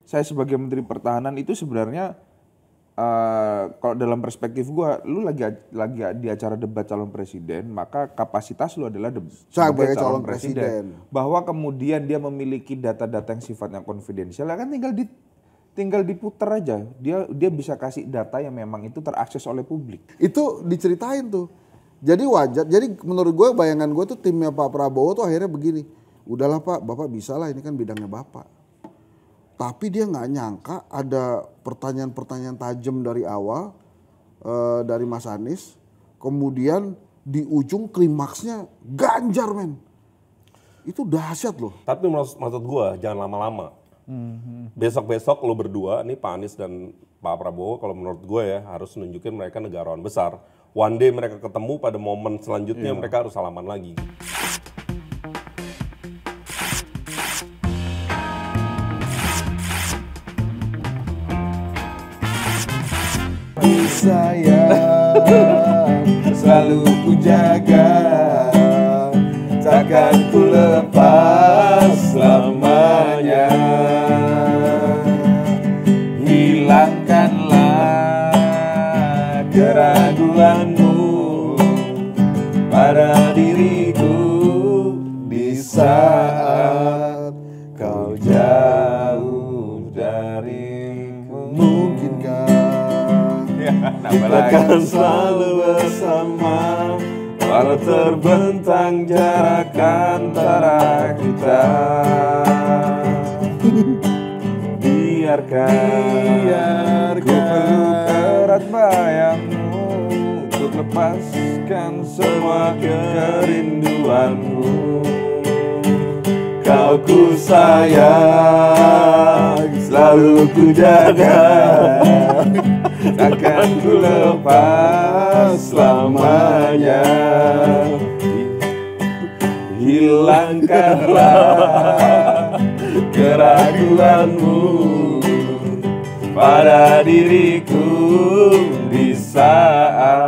saya sebagai Menteri Pertahanan itu sebenarnya kalau dalam perspektif gua, lu lagi di acara debat calon presiden, maka kapasitas lu adalah sebagai calon presiden. Bahwa kemudian dia memiliki data-data yang sifatnya konfidensial, kan tinggal diputar aja. Dia bisa kasih data yang memang itu terakses oleh publik. Itu diceritain tuh. Jadi wajar. Jadi menurut gue, bayangan gue tuh timnya Pak Prabowo tuh akhirnya begini. Udahlah Pak, Bapak bisa lah, ini kan bidangnya Bapak. Tapi dia nggak nyangka ada pertanyaan-pertanyaan tajam dari awal dari Mas Anies. Kemudian di ujung klimaksnya Ganjar, men. Itu dahsyat loh. Tapi maksud gue jangan lama-lama. Besok-besok lo berdua, nih Pak Anies dan Pak Prabowo, kalau menurut gue ya harus nunjukin mereka negarawan besar. One day mereka ketemu, pada momen selanjutnya mereka harus salaman lagi. Sayang, selalu ku jaga, takkan ku lepas selamanya. Hilangkanlah keraguanmu pada diriku di saat kau jauh dariku. Mungkinkah Kita akan selalu bersama, walau terbentang jarak antara kita. Biarkan ku peluk erat bayangmu, untuk lepaskan semua kerinduanmu. Kau ku sayang, selalu ku jaga, takkan ku lepas selamanya. Hilangkanlah keraguanmu pada diriku di saat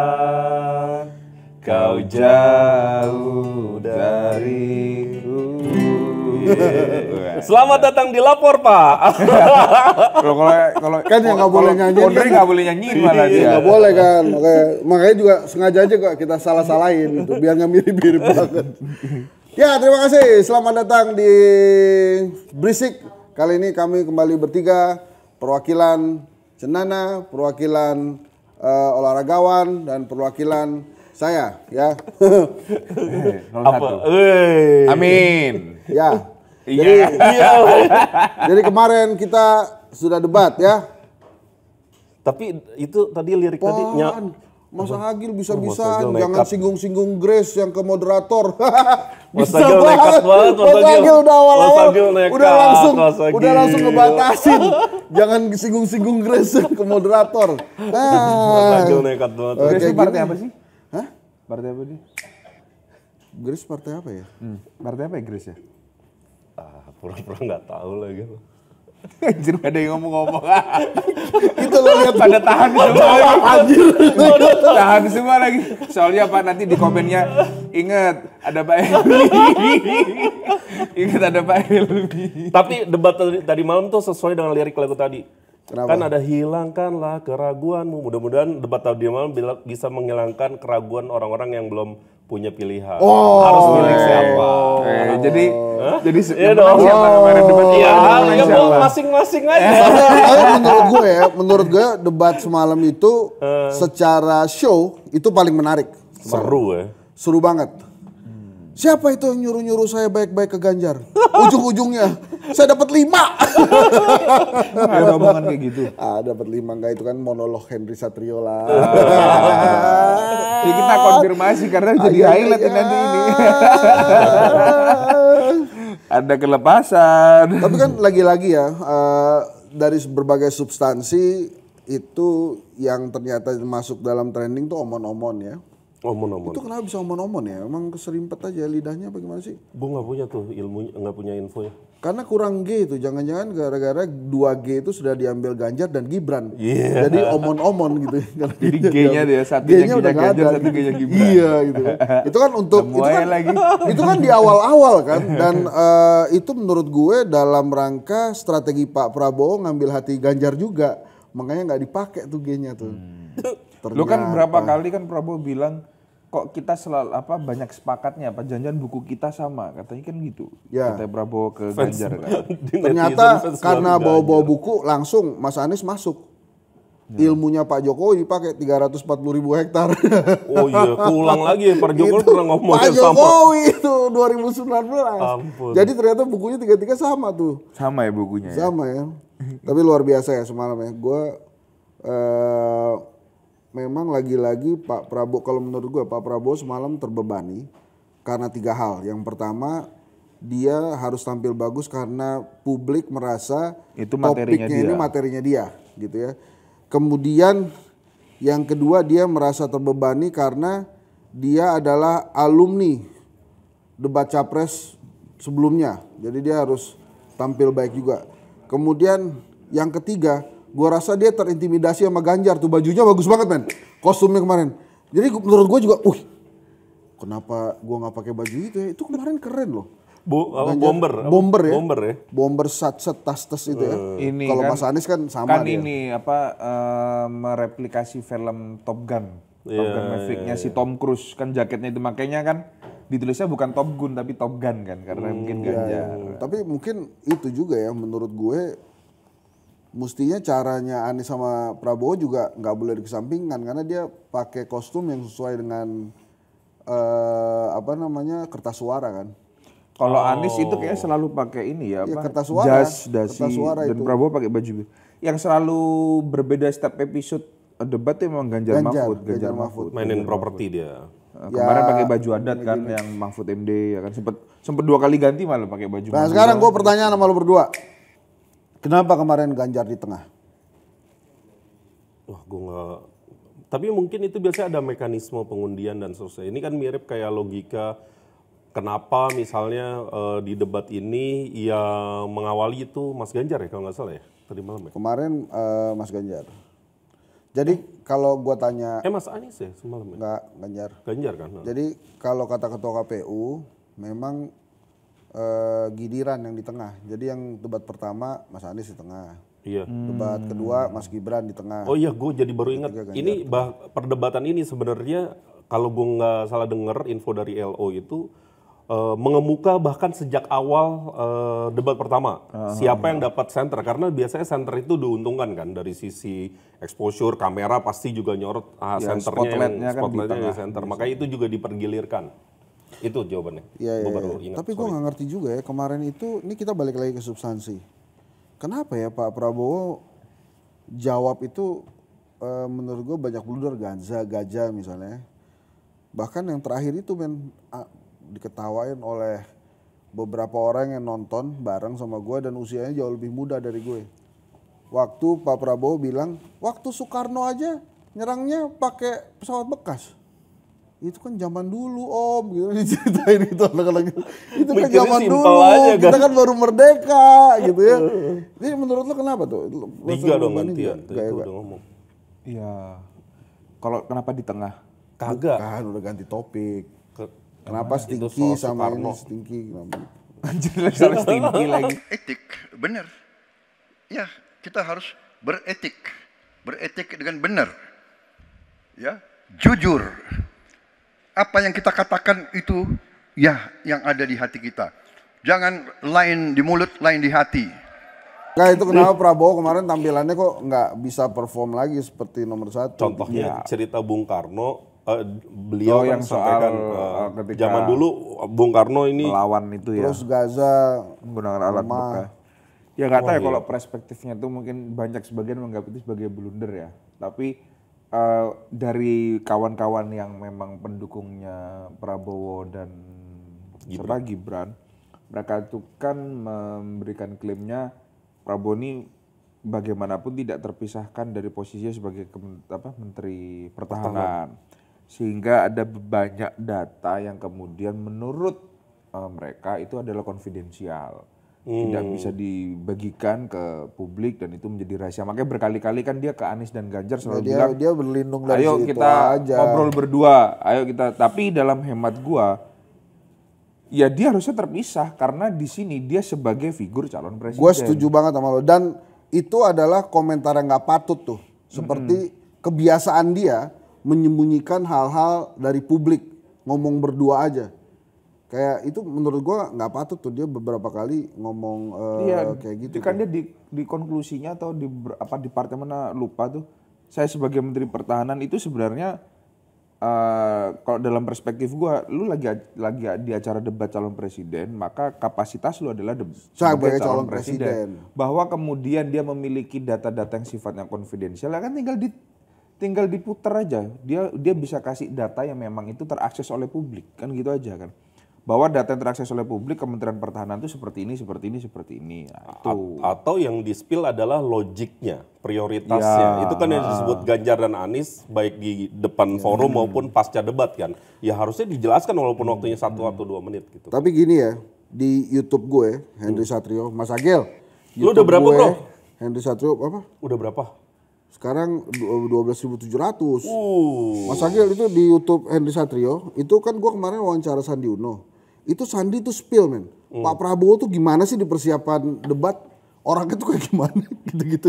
kau jauh dariku. Selamat datang di Lapor, Pak. Kalau kan yang nggak boleh nyanyi, Pondri nggak boleh nyanyi malah dia. Nggak boleh kan. Oke. Makanya juga sengaja aja kok kita salah-salahin gitu, biar nggak mirip-mirip banget. Ya, terima kasih. Selamat datang di Berisik. Kali ini kami kembali bertiga, perwakilan Cenana, perwakilan olahragawan, dan perwakilan saya, ya. Apa? Amin. Ya. Iya. Jadi kemarin kita sudah debat, ya. Tapi itu tadi lirik tadi Mas Agil bisa-bisa Mas Agil jangan nekat. singgung-singgung Grace yang ke moderator. Mas Agil nekat banget, Mas Agil udah awal-awal Mas Agil nekat, udah langsung ngebatasin. Jangan singgung-singgung Grace yang ke moderator. Mas Agil nekat banget. Grace itu partai apa sih? Hah? Partai apa dia? Grace partai apa ya? Partai apa ya Grace ya? Pura-pura nggak tahu lagi. Anjir, ada yang ngomong-ngomong. Itu lo lihat Pada tahan semua. Anjir. Tahan semua lagi. Soalnya Pak nanti di komennya, ingat ada Pak Helmi. Ingat ada Pak Helmi. Tapi debat tadi malam tuh sesuai dengan lirik lagu tadi. Kenapa? Kan ada hilangkanlah keraguanmu. Mudah-mudahan debat tadi malam bisa menghilangkan keraguan orang-orang yang belum punya pilihan. Harus milih siapa. Jadi Iya dong. siapa kemarin debat? Iya, Menang ya siapa? masing-masing aja. menurut gue debat semalam itu secara show itu paling menarik. Seru ya. Seru banget. Siapa itu yang nyuruh-nyuruh saya baik-baik ke Ganjar? Ujung-ujungnya saya dapat 5. Ada omongan kayak gitu. Dapat 5 enggak, itu kan monolog Henry Satrio lah. Jadi kita konfirmasi karena jadi highlight nanti ini. Ada kelepasan. Tapi kan lagi-lagi ya, dari berbagai substansi itu yang ternyata masuk dalam trending tuh omon-omon ya. Omon-omon. Itu kenapa bisa omon-omon ya? Emang keserimpet aja lidahnya apa gimana sih? Gue nggak punya tuh ilmunya, nggak punya info ya. Karena kurang G itu, jangan-jangan gara-gara 2G itu sudah diambil Ganjar dan Gibran. Iya. Jadi omon-omon gitu. Jadi G-nya dia satunya G-nya udah nggak Ganjar, ada. satu G-nya Gibran. Iya gitu. Itu kan untuk lagi. itu kan di awal-awal kan, dan itu menurut gue dalam rangka strategi Pak Prabowo ngambil hati Ganjar juga, makanya nggak dipakai tuh G-nya tuh. Lu kan berapa kali kan Prabowo bilang kok kita selalu banyak sepakatnya jangan buku kita sama, katanya kan gitu. Ya. Katanya Prabowo ke Ganjar kan. Ternyata karena bawa-bawa buku langsung Mas Anies masuk. Ilmunya Pak Jokowi dipakai 340.000 hektar. Oh iya, keulang lagi ya, Pak Jokowi pernah ngomong Pak yang sama. Jokowi itu 2019. Ampun. Jadi ternyata bukunya tiga-tiga sama tuh. Sama ya bukunya ya? Sama ya. Tapi luar biasa ya semalam ya. Gue memang lagi-lagi Pak Prabowo, kalau menurut gue Pak Prabowo semalam terbebani karena 3 hal. Yang pertama, dia harus tampil bagus karena publik merasa itu materinya topiknya dia. ini materinya dia gitu ya. Kemudian yang kedua, dia merasa terbebani karena dia adalah alumni debat capres sebelumnya. Jadi dia harus tampil baik juga. Kemudian yang ketiga, gua rasa dia terintimidasi sama Ganjar tuh, bajunya bagus banget men, kostumnya kemarin. Jadi menurut gua juga, kenapa gua nggak pakai baju itu ya? Itu kemarin keren loh. Bomber ya. Bomber tas itu ya. Ini Kalau kan, Mas Anies kan sama kan dia. ini mereplikasi film Top Gun. Top Gun Maverick-nya si Tom Cruise, kan jaketnya itu makanya kan ditulisnya bukan Top Gun tapi Top Gun kan, karena mungkin Ganjar. Tapi mungkin itu juga ya menurut gue, mestinya caranya Anies sama Prabowo juga nggak boleh dikesampingkan karena dia pakai kostum yang sesuai dengan kertas suara kan. Kalau Anies itu kayaknya selalu pakai ini ya, kertas suara, jas, dasi, kertas suara dan itu. Prabowo pakai baju. Yang selalu berbeda setiap episode debat itu memang Ganjar Mahfud. Mainin properti dia. Kemarin pakai baju adat kan, yang Mahfud MD ya kan, sempet 2 kali ganti malah pakai baju. Nah sekarang gue pertanyaan sama lo berdua, kenapa kemarin Ganjar di tengah? Wah, gue nggak. Tapi mungkin itu biasanya ada mekanisme pengundian dan seterusnya. Ini kan mirip kayak logika kenapa misalnya di debat ini yang mengawali itu Mas Ganjar ya kalau nggak salah ya tadi malam ya. Kemarin Mas Ganjar. Jadi kalau gue tanya. Mas Anies ya semalam ya? Enggak, Ganjar. Ganjar kan. Jadi kalau kata ketua KPU memang Gidiran yang di tengah. Jadi yang debat pertama Mas Anies di tengah. Iya. Debat kedua Mas Gibran di tengah. Oh iya, gue jadi baru ingat. Ini perdebatan ini sebenarnya kalau gue nggak salah dengar info dari LO itu mengemuka bahkan sejak awal debat pertama. Siapa yang dapat center? Karena biasanya center itu diuntungkan kan dari sisi exposure, kamera pasti juga nyorot centernya, spotlightnya di center. Makanya itu juga dipergilirkan. Itu jawabannya. Iya. Tapi gue nggak ngerti juga ya kemarin itu. Ini kita balik lagi ke substansi. Kenapa ya Pak Prabowo jawab itu menurut gue banyak blunder, gajah misalnya. Bahkan yang terakhir itu diketawain oleh beberapa orang yang nonton bareng sama gue dan usianya jauh lebih muda dari gue. Waktu Pak Prabowo bilang, waktu Soekarno aja nyerangnya pakai pesawat bekas. Itu kan zaman dulu om, gitu diceritain itu anak-anak. Itu kan zaman dulu, aja, kita kan baru merdeka gitu ya. Jadi menurut lo kenapa tuh? Liga dong gantian, itu udah ngomong. Iya, kalau kenapa di tengah? Kagak. Kan udah ganti topik. Kenapa Stinky sama ini Stinky? Anjir sama Stinky lagi. Etik, benar. Ya, kita harus beretik. Beretik dengan benar. Ya, jujur. Apa yang kita katakan itu ya yang ada di hati kita. Jangan lain di mulut, lain di hati. Nah itu kenapa Prabowo kemarin tampilannya kok nggak bisa perform lagi seperti nomor 1. Contohnya cerita Bung Karno. Beliau yang sampaikan ketika zaman dulu Bung Karno ini melawan itu ya. Terus Gaza menggunakan alat bekas. Ya nggak tahu ya kalau perspektifnya itu mungkin banyak sebagian menganggap itu sebagai blunder ya. Tapi dari kawan-kawan yang memang pendukungnya Prabowo dan Gibran, mereka itu kan memberikan klaimnya Prabowo ini bagaimanapun tidak terpisahkan dari posisinya sebagai Menteri Pertahanan. Sehingga ada banyak data yang kemudian menurut mereka itu adalah konfidensial. tidak bisa dibagikan ke publik dan itu menjadi rahasia. Makanya berkali-kali kan dia ke Anies dan Ganjar selalu bilang, dia berlindung dari ayo situ kita aja. ngobrol berdua, ayo kita. Tapi dalam hemat gua, ya dia harusnya terpisah karena di sini dia sebagai figur calon presiden. Gue setuju banget sama lo, dan itu adalah komentar yang nggak patut tuh. Seperti kebiasaan dia menyembunyikan hal-hal dari publik, ngomong berdua aja. Kayak itu menurut gua nggak patut tuh, dia beberapa kali ngomong kayak gitu. Kan dia di konklusinya atau di part yang mana lupa tuh. Saya sebagai Menteri Pertahanan itu sebenarnya kalau dalam perspektif gua, lu lagi di acara debat calon presiden, maka kapasitas lu adalah sebagai calon presiden. Bahwa kemudian dia memiliki data-data yang sifatnya konfidensial, kan tinggal diputer aja. Dia bisa kasih data yang memang itu terakses oleh publik, kan gitu aja kan. Bahwa data yang terakses oleh publik Kementerian Pertahanan itu seperti ini. Nah, itu. Atau yang di-spill adalah logiknya, prioritasnya. Itu kan yang disebut Ganjar dan Anies baik di depan forum maupun pasca debat kan. Ya harusnya dijelaskan walaupun waktunya 1 atau 2 menit gitu. Tapi gini ya, di YouTube gue, Henry Satrio, Mas Agil. Lu udah berapa bro? Henry Satrio apa? Udah berapa? Sekarang 12.700. Mas Agil itu di YouTube Henry Satrio, itu kan gue kemarin wawancara Sandi Uno. Itu Sandi tuh spill men. Pak Prabowo tuh gimana sih di persiapan debat? Orangnya tuh kayak gimana? Gitu-gitu.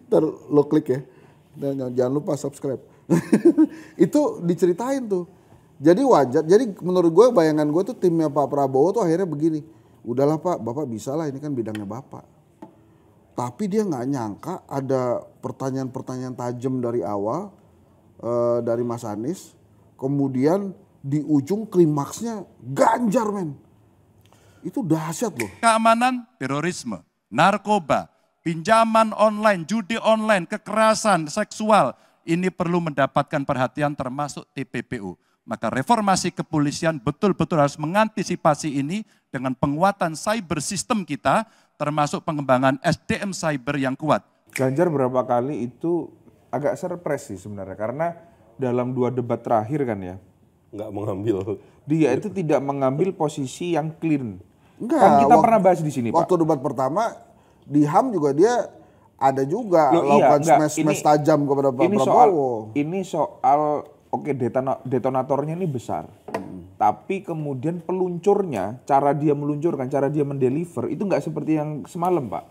Ntar lo klik ya. Dan jangan lupa subscribe. Itu diceritain tuh. Jadi wajar. Jadi menurut gue, bayangan gue tuh timnya Pak Prabowo tuh akhirnya begini. Udahlah Pak, Bapak bisa lah, ini kan bidangnya Bapak. Tapi dia nggak nyangka ada pertanyaan-pertanyaan tajam dari awal dari Mas Anies. Kemudian di ujung klimaksnya Ganjar men. Itu dahsyat loh. Keamanan, terorisme, narkoba, pinjaman online, judi online, kekerasan seksual. Ini perlu mendapatkan perhatian termasuk TPPU. Maka reformasi kepolisian betul-betul harus mengantisipasi ini dengan penguatan cyber system kita, termasuk pengembangan SDM cyber yang kuat. Ganjar berapa kali itu agak surprise sih sebenarnya. Karena dalam 2 debat terakhir kan ya, nggak mengambil. Dia itu tidak mengambil posisi yang clean. Enggak, Kan kita pernah bahas di sini, Pak. Waktu debat pertama di HAM juga dia ada juga lakukan smash tajam kepada Pak Prabowo. Ini soal detonatornya ini besar. Tapi kemudian peluncurnya, cara dia meluncurkan, cara dia mendeliver itu nggak seperti yang semalam, Pak.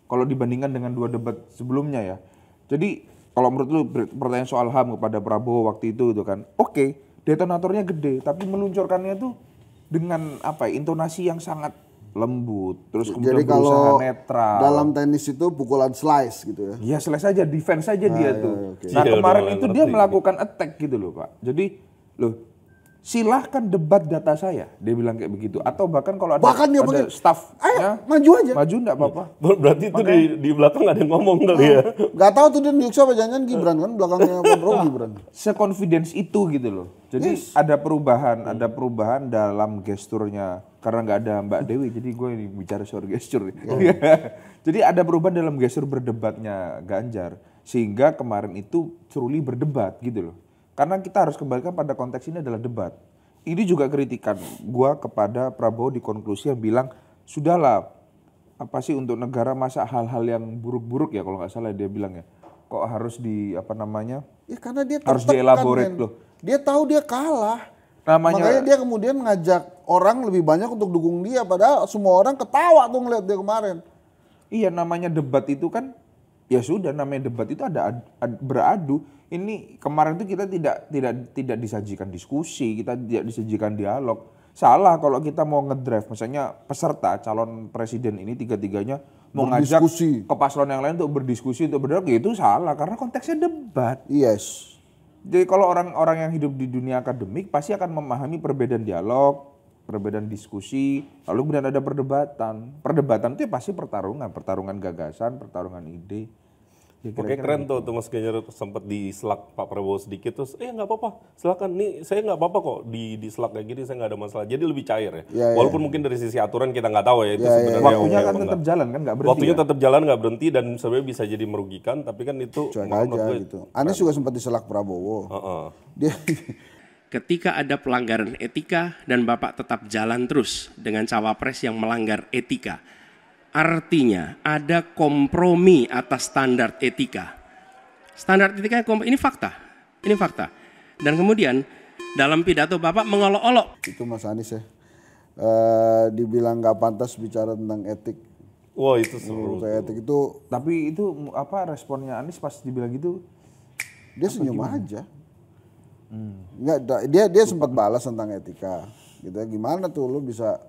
Kalau dibandingkan dengan 2 debat sebelumnya ya. Jadi kalau menurut lu pertanyaan soal HAM kepada Prabowo waktu itu kan, oke. Detonatornya gede, tapi meluncurkannya tuh dengan intonasi yang sangat lembut, terus kemudian jadi berusaha kalau netral. Dalam tenis itu pukulan slice gitu ya? Iya slice aja, defense aja dia tuh. Okay. Nah kemarin itu dia melakukan attack gitu loh Pak. Jadi silahkan debat data saya, dia bilang kayak begitu. Atau bahkan kalau ada staff, maju aja. Maju enggak apa-apa. Berarti itu di belakang ada yang ngomong kali ya. Gak tahu tuh dia nunjuk siapa, jangan Gibran kan belakangnya Pak Prabowo Gibran. Seconfidence itu gitu loh. Jadi ada perubahan dalam gesturnya. Karena nggak ada Mbak Dewi, jadi gue ini bicara soal gestur. Jadi ada perubahan dalam gestur berdebatnya Ganjar. Sehingga kemarin itu truly berdebat gitu loh. Karena kita harus kembalikan pada konteks ini adalah debat. Ini juga kritikan gue kepada Prabowo di konklusi yang bilang, sudahlah, apa sih untuk negara masa hal-hal yang buruk-buruk ya kalau nggak salah dia bilang ya. Kok harus Ya karena dia harus dielaborate loh. Dia tahu dia kalah. Makanya dia kemudian ngajak orang lebih banyak untuk dukung dia. Padahal semua orang ketawa tuh ngeliat dia kemarin. Iya namanya debat itu kan, ya sudah namanya debat itu ada beradu. Ini kemarin itu kita tidak disajikan diskusi, kita tidak disajikan dialog. Salah kalau kita mau ngedrive, misalnya peserta calon presiden ini 3-3-nya mau ngajak ke paslon yang lain untuk berdiskusi, untuk berdialog, ya itu salah karena konteksnya debat. Yes. Jadi kalau orang-orang yang hidup di dunia akademik pasti akan memahami perbedaan dialog, perbedaan diskusi, lalu kemudian ada perdebatan. Perdebatan itu ya pasti pertarungan gagasan, pertarungan ide. Ya, oke keren tuh Mas Ganjar sempat di Slack Pak Prabowo sedikit terus nggak apa-apa silakan nih saya nggak apa-apa kok di Slack kayak gini saya nggak ada masalah jadi lebih cair ya. Walaupun mungkin dari sisi aturan kita nggak tahu ya itu sebenarnya waktunya kan tetap jalan kan nggak berhenti waktunya tetap jalan nggak berhenti dan sebenarnya bisa jadi merugikan tapi kan itu cuek aja gitu. Anies juga sempat di Slack Prabowo. Dia ketika ada pelanggaran etika dan Bapak tetap jalan terus dengan cawapres yang melanggar etika, artinya ada kompromi atas standar etika. Standar etika ini fakta. Ini fakta. Dan kemudian dalam pidato Bapak mengolok-olok. Itu Mas Anies ya. Dibilang nggak pantas bicara tentang etik. Wah itu seru. Kayak etik itu. Tapi itu apa responnya Anies pas dibilang gitu? Dia senyum aja. Nggak, dia sempat balas tentang etika. Gitu ya. Gimana tuh lu bisa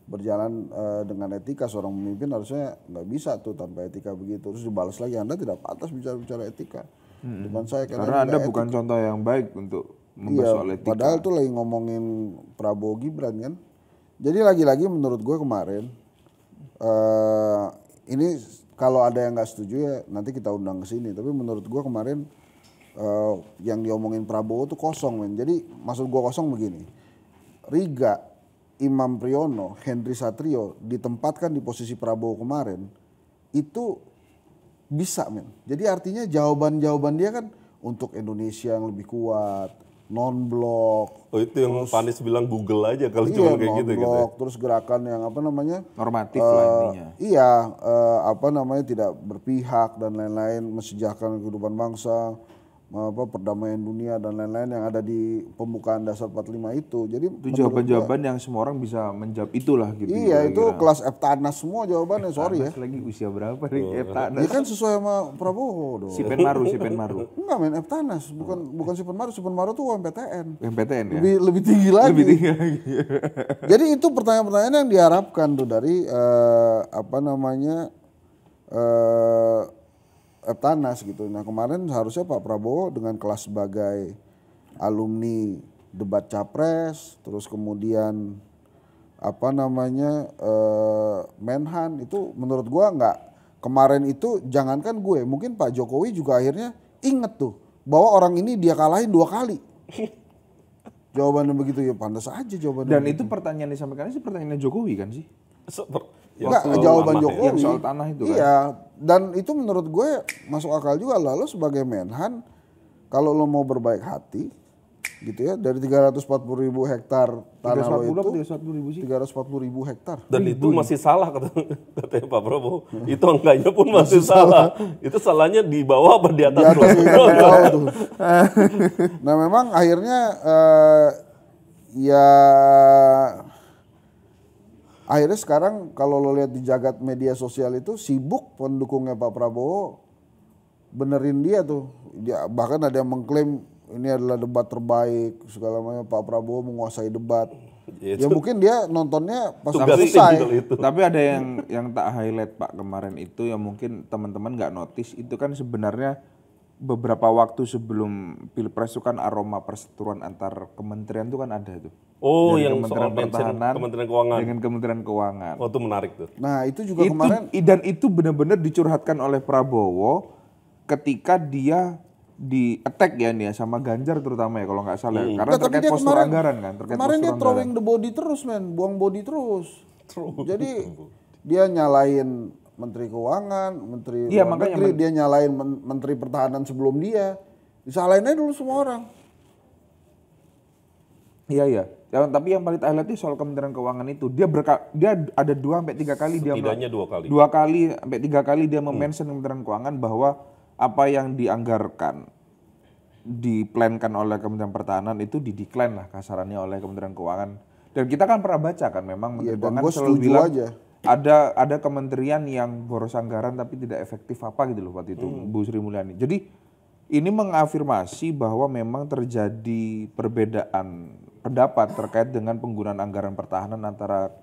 berjalan dengan etika, seorang pemimpin harusnya nggak bisa tuh tanpa etika begitu. Terus dibalas lagi, Anda tidak pantas bicara etika depan saya karena Anda bukan contoh yang baik untuk membahas soal etika. Padahal tuh lagi ngomongin Prabowo Gibran kan. Jadi lagi-lagi menurut gue kemarin ini kalau ada yang nggak setuju ya nanti kita undang ke sini. Tapi menurut gue kemarin yang diomongin Prabowo tuh kosong men. Jadi maksud gue kosong begini, Riga, Imam Priyono, Henry Satrio ditempatkan di posisi Prabowo kemarin itu bisa men. Jadi artinya jawaban-jawaban dia kan untuk Indonesia yang lebih kuat, non-blok. Oh itu yang Pak Anies bilang Google aja kalau cuma kayak gitu. Non-blok, terus gerakan yang apa namanya? Normatif lah intinya. Iya, apa namanya tidak berpihak dan lain-lain, mensejahterakan kehidupan bangsa, perdamaian dunia dan lain-lain yang ada di pembukaan dasar 45 itu. Jadi itu jawaban-jawaban yang semua orang bisa menjawab itulah gitu. Iya, itu kelas Eptanas semua jawabannya, sorry ya. Lagi usia berapa nih Eptanas? Dia kan sesuai sama Prabowo dong. Si Penmaru. Enggak men, Eptanas, bukan si Penmaru. Si Penmaru tuh UMPTN. UMPTN ya? Lebih tinggi lagi. Lebih tinggi lagi. Jadi itu pertanyaan-pertanyaan yang diharapkan tuh dari apa namanya Eptanas gitu. Nah kemarin harusnya Pak Prabowo dengan kelas sebagai alumni debat capres, terus kemudian apa namanya Menhan itu menurut gua nggak, kemarin itu jangankan gue, mungkin Pak Jokowi juga akhirnya inget tuh bahwa orang ini dia kalahin 2 kali. Jawabannya begitu ya pantas aja jawabannya. Dan begitu. itu pertanyaan yang disampaikan sih pertanyaannya Jokowi kan sih? Enggak, jawaban Jokowi. Yang soal tanah itu kan? Iya, dan itu menurut gue masuk akal juga. Lalu sebagai Menhan, kalau lo mau berbaik hati, gitu ya, dari 340.000 hektar tanah lo itu, 340.000 hektar. Dan itu masih salah katanya Pak Prabowo. Itu angkanya pun masih salah. Itu salahnya di bawah apa di atas? Tuh. Nah memang akhirnya ya... Akhirnya sekarang kalau lo lihat di jagat media sosial itu sibuk pendukungnya Pak Prabowo benerin dia tuh. Dia, bahkan ada yang mengklaim ini adalah debat terbaik segala macam, Pak Prabowo menguasai debat. Ya mungkin dia nontonnya pas selesai. Tapi ada yang tak highlight Pak kemarin itu yang mungkin teman-teman nggak notice, itu kan sebenarnya beberapa waktu sebelum Pilpres itu kan aroma perseteruan antar kementerian itu kan ada tuh. Oh, dari yang Kementerian soal Pertahanan Kementerian Keuangan dengan Kementerian Keuangan. Oh, itu menarik tuh. Nah, itu juga kemarin dan itu benar-benar dicurhatkan oleh Prabowo ketika dia di attack ya nih ya sama Ganjar terutama ya kalau nggak salah. Karena terkait postur anggaran kan, kemarin dia throwing the body terus men, buang body terus. Jadi dia nyalain Menteri Keuangan, Menteri Luar Negeri, dia nyalain Menteri Pertahanan sebelum dia. Disalahin aja dulu semua orang. Iya. Ya, tapi yang paling highlight itu soal Kementerian Keuangan itu. Dia ada 2-3 kali dia setidaknya 2 kali. 2 kali sampai 3 kali dia mention Kementerian Keuangan bahwa apa yang dianggarkan diplankan oleh Kementerian Pertahanan itu didecline lah kasarannya oleh Kementerian Keuangan. Dan kita kan pernah baca kan memang Menteri Keuangan selalu bilang ada kementerian yang boros anggaran tapi tidak efektif apa gitu loh waktu itu Bu Sri Mulyani. Jadi ini mengafirmasi bahwa memang terjadi perbedaan pendapat terkait dengan penggunaan anggaran pertahanan antara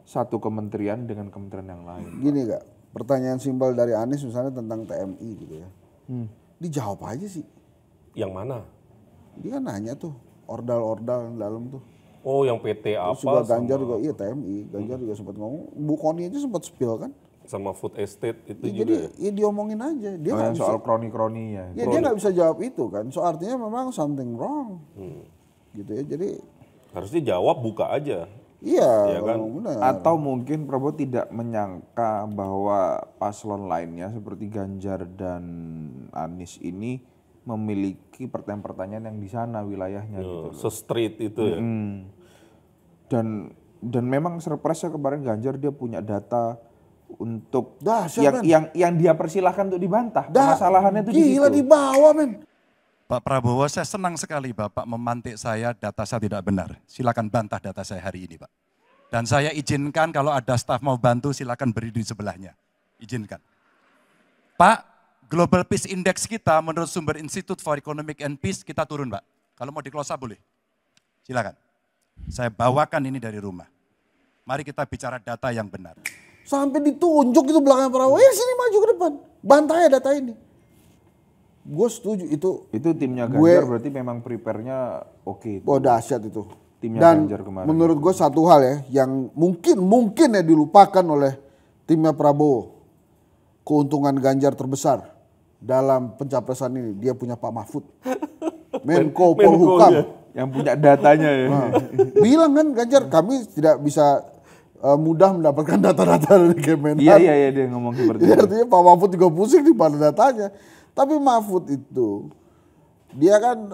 satu kementerian dengan kementerian yang lain. Gini Kak, pertanyaan simpel dari Anies misalnya tentang TMI gitu ya. Dijawab aja sih. Yang mana? Dia kan nanya tuh, ordal-ordal yang dalam tuh. Oh, yang PT apa? Terus juga Ganjar juga, iya TMI. Ganjar juga sempat ngomong, Bu Koni aja sempat spill kan. Sama food estate itu ya, juga. jadi ya diomongin aja. Dia yang soal kroni-kroninya. Ya dia nggak bisa jawab itu kan. So artinya memang something wrong. Gitu ya, jadi. Harusnya jawab buka aja. Iya ya kan? Benar. Atau mungkin Prabowo tidak menyangka bahwa paslon lainnya seperti Ganjar dan Anies ini memiliki pertanyaan-pertanyaan yang di sana wilayahnya gitu. Se-street itu ya. Dan memang surprise kemarin Ganjar dia punya data untuk Dahsyat, yang dia persilahkan untuk dibantah. Permasalahannya itu di situ. Gila dibawa men. Pak Prabowo, saya senang sekali Bapak memantik saya, data saya tidak benar. Silakan bantah data saya hari ini Pak. Dan saya izinkan kalau ada staf mau bantu silakan berdiri di sebelahnya. Izinkan. Pak, Global Peace Index kita menurut sumber Institute for Economic and Peace kita turun Pak. Kalau mau diklosa boleh. Silakan. Saya bawakan ini dari rumah. Mari kita bicara data yang benar. Sampai ditunjuk itu belakang Prabowo. Sini maju ke depan. Bantah ya data ini. Gue setuju itu. Itu timnya Ganjar berarti memang prepare-nya oke. Oh dahsyat itu. Timnya Dan Ganjar kemarin. menurut gue satu hal ya yang mungkin ya dilupakan oleh timnya Prabowo. Keuntungan Ganjar terbesar dalam pencapresan ini dia punya Pak Mahfud. Menko Polhukam. Yang punya datanya ya. Nah, bilang kan Ganjar kami tidak bisa mudah mendapatkan data-data dari Kemenhan. Iya dia ngomong seperti itu. Artinya Pak Mahfud juga pusing di pada datanya. Tapi Mahfud itu dia kan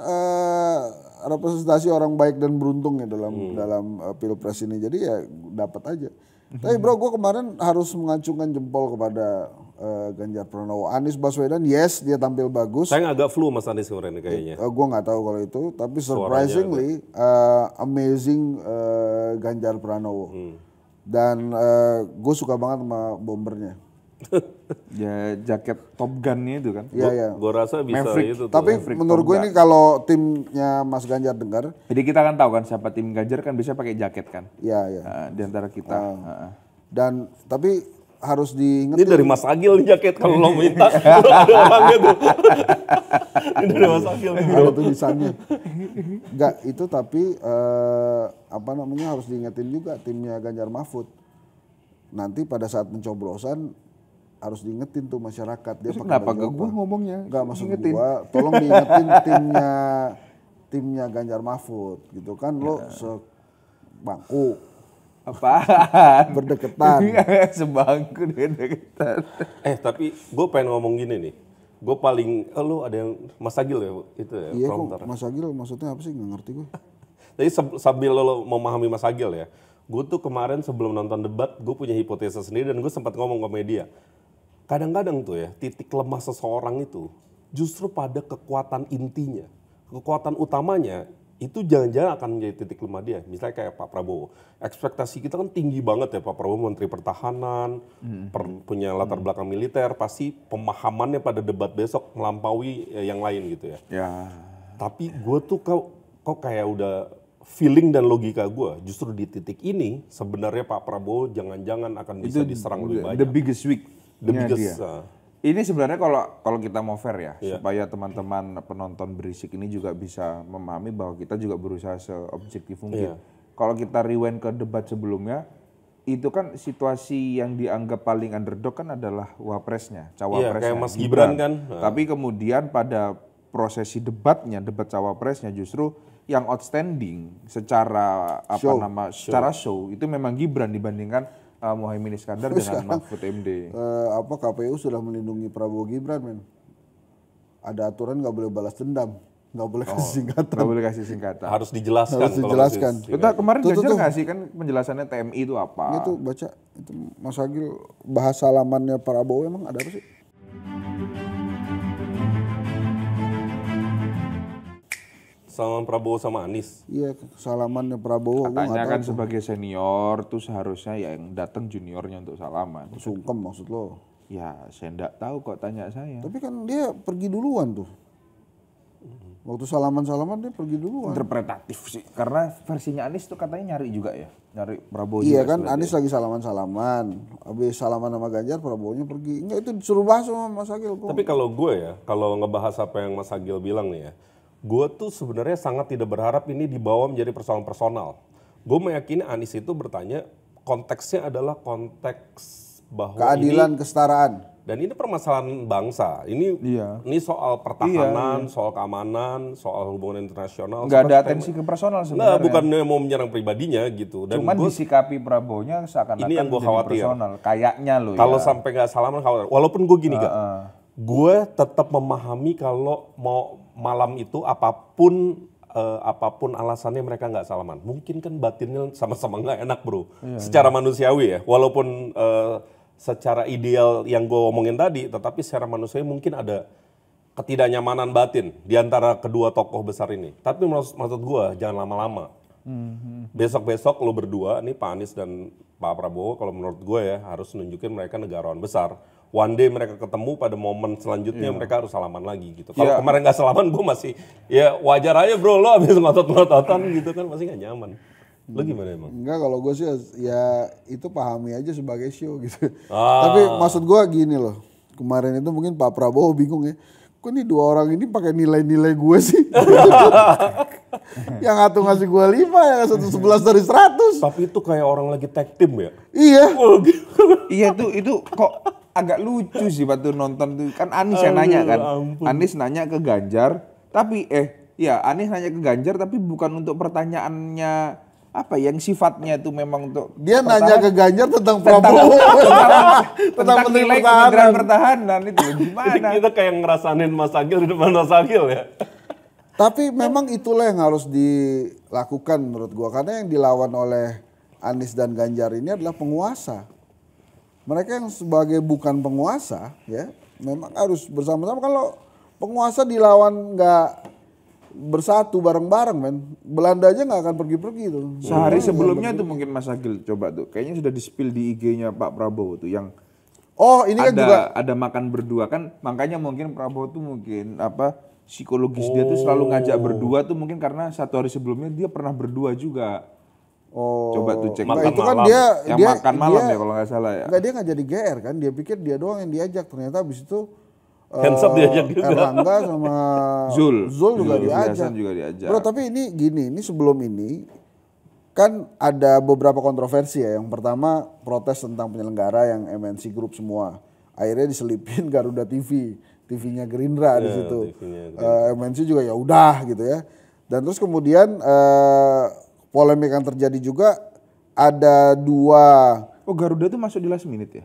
representasi orang baik dan beruntung ya dalam pilpres ini. Jadi ya dapat aja. Tapi bro, gue kemarin harus mengacungkan jempol kepada Ganjar Pranowo. Anies Baswedan, yes dia tampil bagus. Saya agak flu Mas Anies kemarin kayaknya. Gue nggak tahu kalau itu, tapi surprisingly amazing Ganjar Pranowo. Dan gue suka banget sama bombernya. Ya jaket Top Gun-nya itu kan. Iya. Gue rasa bisa Maverick. itu tuh. Tapi menurut gue ini kalau timnya Mas Ganjar dengar. Jadi kita kan tahu kan siapa tim Ganjar kan bisa pakai jaket kan. Iya. Di antara kita. Dan tapi harus Ini diingetin. dari Mas Agil nih jaket kalau lo minta. Ada orangnya tuh. Ini dari Mas Agil nih bro. Ada tulisannya. Enggak, itu tapi harus diingetin juga timnya Ganjar Mahfud. Nanti pada saat pencoblosan harus diingetin tuh masyarakat. Dia pakai Kenapa baju ke apa. gue ngomongnya? Enggak maksud Ingetin. gua, tolong diingetin timnya Ganjar Mahfud gitu kan. Lo sebangku Apaan? berdekatan. Sebangku deketan. Tapi gue pengen ngomong gini nih. Gue paling, lo ada yang Mas Agil ya itu ya. Iya prompter. kok Mas Agil maksudnya apa sih, nggak ngerti gue. Jadi sambil lo memahami Mas Agil ya, gue tuh kemarin sebelum nonton debat, gue punya hipotesa sendiri dan gue sempat ngomong ke media. Kadang-kadang tuh ya, titik lemah seseorang itu justru pada kekuatan intinya. Kekuatan utamanya itu jangan-jangan akan menjadi titik lemah dia. Misalnya kayak Pak Prabowo. Ekspektasi kita kan tinggi banget ya Pak Prabowo, Menteri Pertahanan, punya latar belakang militer, pasti pemahamannya pada debat besok melampaui yang lain gitu ya. Ya. Tapi gue tuh kok kayak udah feeling dan logika gue justru di titik ini sebenarnya Pak Prabowo jangan-jangan akan bisa diserang lebih banyak. The biggest week. The biggest, Ini sebenarnya kalau kita mau fair ya, supaya teman-teman penonton berisik ini juga bisa memahami bahwa kita juga berusaha seobjektif mungkin. Kalau kita rewind ke debat sebelumnya, itu kan situasi yang dianggap paling underdog kan adalah wapresnya, cawapresnya. Kayak Mas Gibran kan. Tapi kemudian pada prosesi debatnya, debat cawapresnya justru yang outstanding secara secara show itu memang Gibran dibandingkan Muhaimin Iskandar dengan Mahfud MD. KPU sudah melindungi Prabowo Gibran men. Ada aturan nggak boleh balas dendam, nggak boleh kasih singkatan. Nggak boleh kasih singkatan. Harus dijelaskan. Harus dijelaskan. Kita kemarin Ganjar ngasih kan penjelasannya TMI itu apa? Itu baca itu Mas Agil bahasa lamannya Prabowo emang ada apa sih? Sama Prabowo sama Anies. Iya, salamannya Prabowo. Katanya kan sebagai senior tuh seharusnya yang datang juniornya untuk salaman. Sungkem maksud lo? Ya saya enggak tahu kok tanya saya. Tapi kan dia pergi duluan tuh. Waktu salaman-salaman dia pergi duluan. Interpretatif sih. Karena versinya Anies tuh katanya nyari juga ya. Nyari Prabowo Iya juga kan Anies lagi salaman-salaman. Habis salaman sama Ganjar, Prabowonya pergi. Enggak, itu disuruh bahas sama Mas Agil. Tapi kalau gue ya, kalau ngebahas apa yang Mas Agil bilang nih ya, gue tuh sebenarnya sangat tidak berharap ini dibawa menjadi persoalan personal. Gue meyakini Anies itu bertanya konteksnya adalah konteks bahwa keadilan, kesetaraan. Dan ini permasalahan bangsa. Ini soal pertahanan, soal keamanan, soal hubungan internasional. Nggak ada atensi ke personal sebenarnya. Nggak, bukan mau menyerang pribadinya gitu. Dan cuman disikapi Prabowo-nya seakan-akan ini yang gue khawatir. Personal. Kayaknya loh kalau sampai nggak salaman khawatir. Walaupun gue gini gue tetap memahami kalau mau malam itu apapun alasannya mereka nggak salaman. Mungkin kan batinnya sama-sama nggak enak bro. Secara manusiawi ya. Walaupun secara ideal yang gue omongin tadi, tetapi secara manusiawi mungkin ada ketidaknyamanan batin di antara kedua tokoh besar ini. Tapi maksud gue jangan lama-lama. Besok-besok lo berdua, nih Pak Anies dan Pak Prabowo, kalau menurut gue ya harus nunjukin mereka negarawan besar. One day mereka ketemu pada momen selanjutnya mereka harus salaman lagi gitu. Kalau kemarin nggak salaman gue masih ya wajar aja bro, lo abis ngotot-ngototan gitu kan masih nggak nyaman. Lo gimana emang? Enggak, kalau gue sih ya itu pahami aja sebagai show gitu. Tapi maksud gue gini loh, kemarin itu mungkin Pak Prabowo bingung ya, kok nih dua orang ini pakai nilai-nilai gue sih? Yang satu ngasih gue 5, yang satu 11 dari 100. Tapi itu kayak orang lagi tag team ya? Iya. Iya itu kok agak lucu sih waktu nonton tuh. Kan Anies yang nanya kan. Anies nanya ke Ganjar, tapi Anies nanya ke Ganjar tapi bukan untuk pertanyaannya apa yang sifatnya itu memang untuk dia nanya ke Ganjar tentang Prabowo, tentang nilai Kementerian Pertahanan itu gimana? Kita kayak ngerasain Mas Agil di depan Mas Agil ya. Tapi memang itulah yang harus dilakukan menurut gua, karena yang dilawan oleh Anies dan Ganjar ini adalah penguasa. Mereka yang sebagai bukan penguasa ya memang harus bersama-sama. Kalau penguasa dilawan nggak bersatu bareng-bareng men, Belanda aja nggak akan pergi-pergi tuh. Sehari sebelumnya tuh mungkin Mas Agil coba tuh, kayaknya sudah di-spill di IG-nya Pak Prabowo tuh yang ini kan juga ada makan berdua kan, makanya mungkin Prabowo tuh mungkin psikologis dia tuh selalu ngajak berdua tuh mungkin karena satu hari sebelumnya dia pernah berdua juga. Coba tuh cek. Nah, itu kan malam. Yang makan malam ya kalau nggak salah ya. Enggak, dia nggak jadi GR kan, dia pikir dia doang yang diajak, ternyata abis itu Hands up diajak juga. Erlangga sama Zul juga diajak. Bro, tapi ini gini, ini sebelum ini kan ada beberapa kontroversi ya. Yang pertama protes tentang penyelenggara yang MNC Group semua. Akhirnya diselipin Garuda TV, TV-nya Gerindra di situ. MNC juga ya udah gitu ya. Dan terus kemudian polemik yang terjadi juga ada 2. Oh Garuda tuh masuk di last minute ya?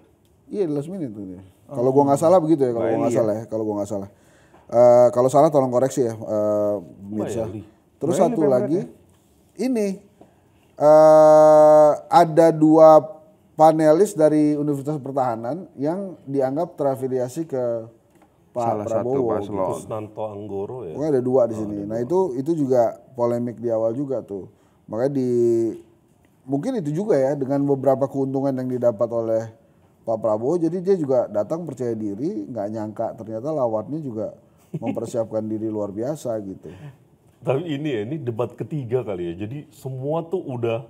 Iya di last minute tuh dia. Kalau gua nggak salah begitu ya, kalau gua nggak salah. Kalau salah tolong koreksi ya, Mirsa. Terus satu lagi, ini ada 2 panelis dari Universitas Pertahanan yang dianggap terafiliasi ke Pak Prabowo. Kusnanto Anggoro ya. Pokoknya ada 2 di sini. Nah itu juga polemik di awal juga tuh. Makanya mungkin itu juga ya dengan beberapa keuntungan yang didapat oleh Pak Prabowo, jadi dia juga datang percaya diri, nggak nyangka ternyata lawannya juga mempersiapkan diri luar biasa gitu. Tapi ini debat ketiga kali ya, jadi semua tuh udah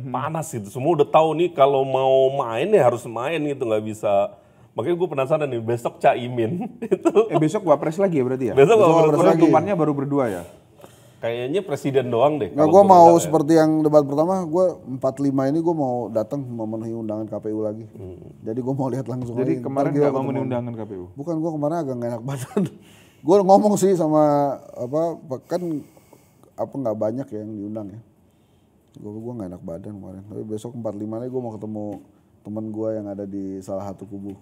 panas gitu, semua udah tahu nih kalau mau main ya harus main gitu, nggak bisa. Makanya gue penasaran nih besok Caimin itu. Besok Wapres lagi ya berarti ya? Besok Wapres lagi. Penutupannya baru berdua ya? Kayaknya presiden doang deh. Nah gue mau seperti yang debat pertama, gue 45 ini gue mau datang memenuhi undangan KPU lagi. Jadi gue mau lihat langsung. Jadi kemarin nggak memenuhi undangan KPU? Bukan, gue kemarin agak gak enak badan. Gue ngomong sih sama nggak banyak ya yang diundang ya. Gue gak enak badan kemarin. Tapi besok 45 ini gue mau ketemu teman gue yang ada di salah satu kubu.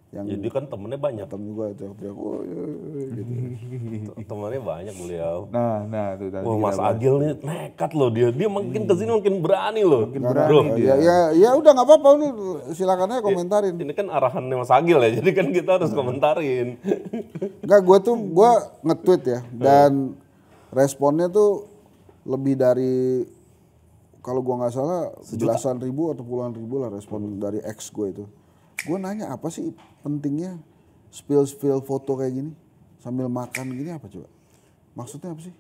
Jadi kan temennya banyak. Temen juga teriak-teriak, gitu. Temennya banyak beliau. Nah itu tadi. Wah Mas Agil nih nekat loh dia makin kesini makin berani loh. Makin berani dia. Ya udah nggak apa-apa, lu silakan aja komentarin. Ini kan arahannya Mas Agil ya, jadi kan kita harus komentarin. Enggak, gue nge-tweet ya, dan responnya tuh lebih dari, kalau gue nggak salah belasan ribu atau puluhan ribu lah respon dari ex gue itu. Gue nanya apa sih pentingnya spill foto kayak gini sambil makan gini, apa coba? Maksudnya apa sih?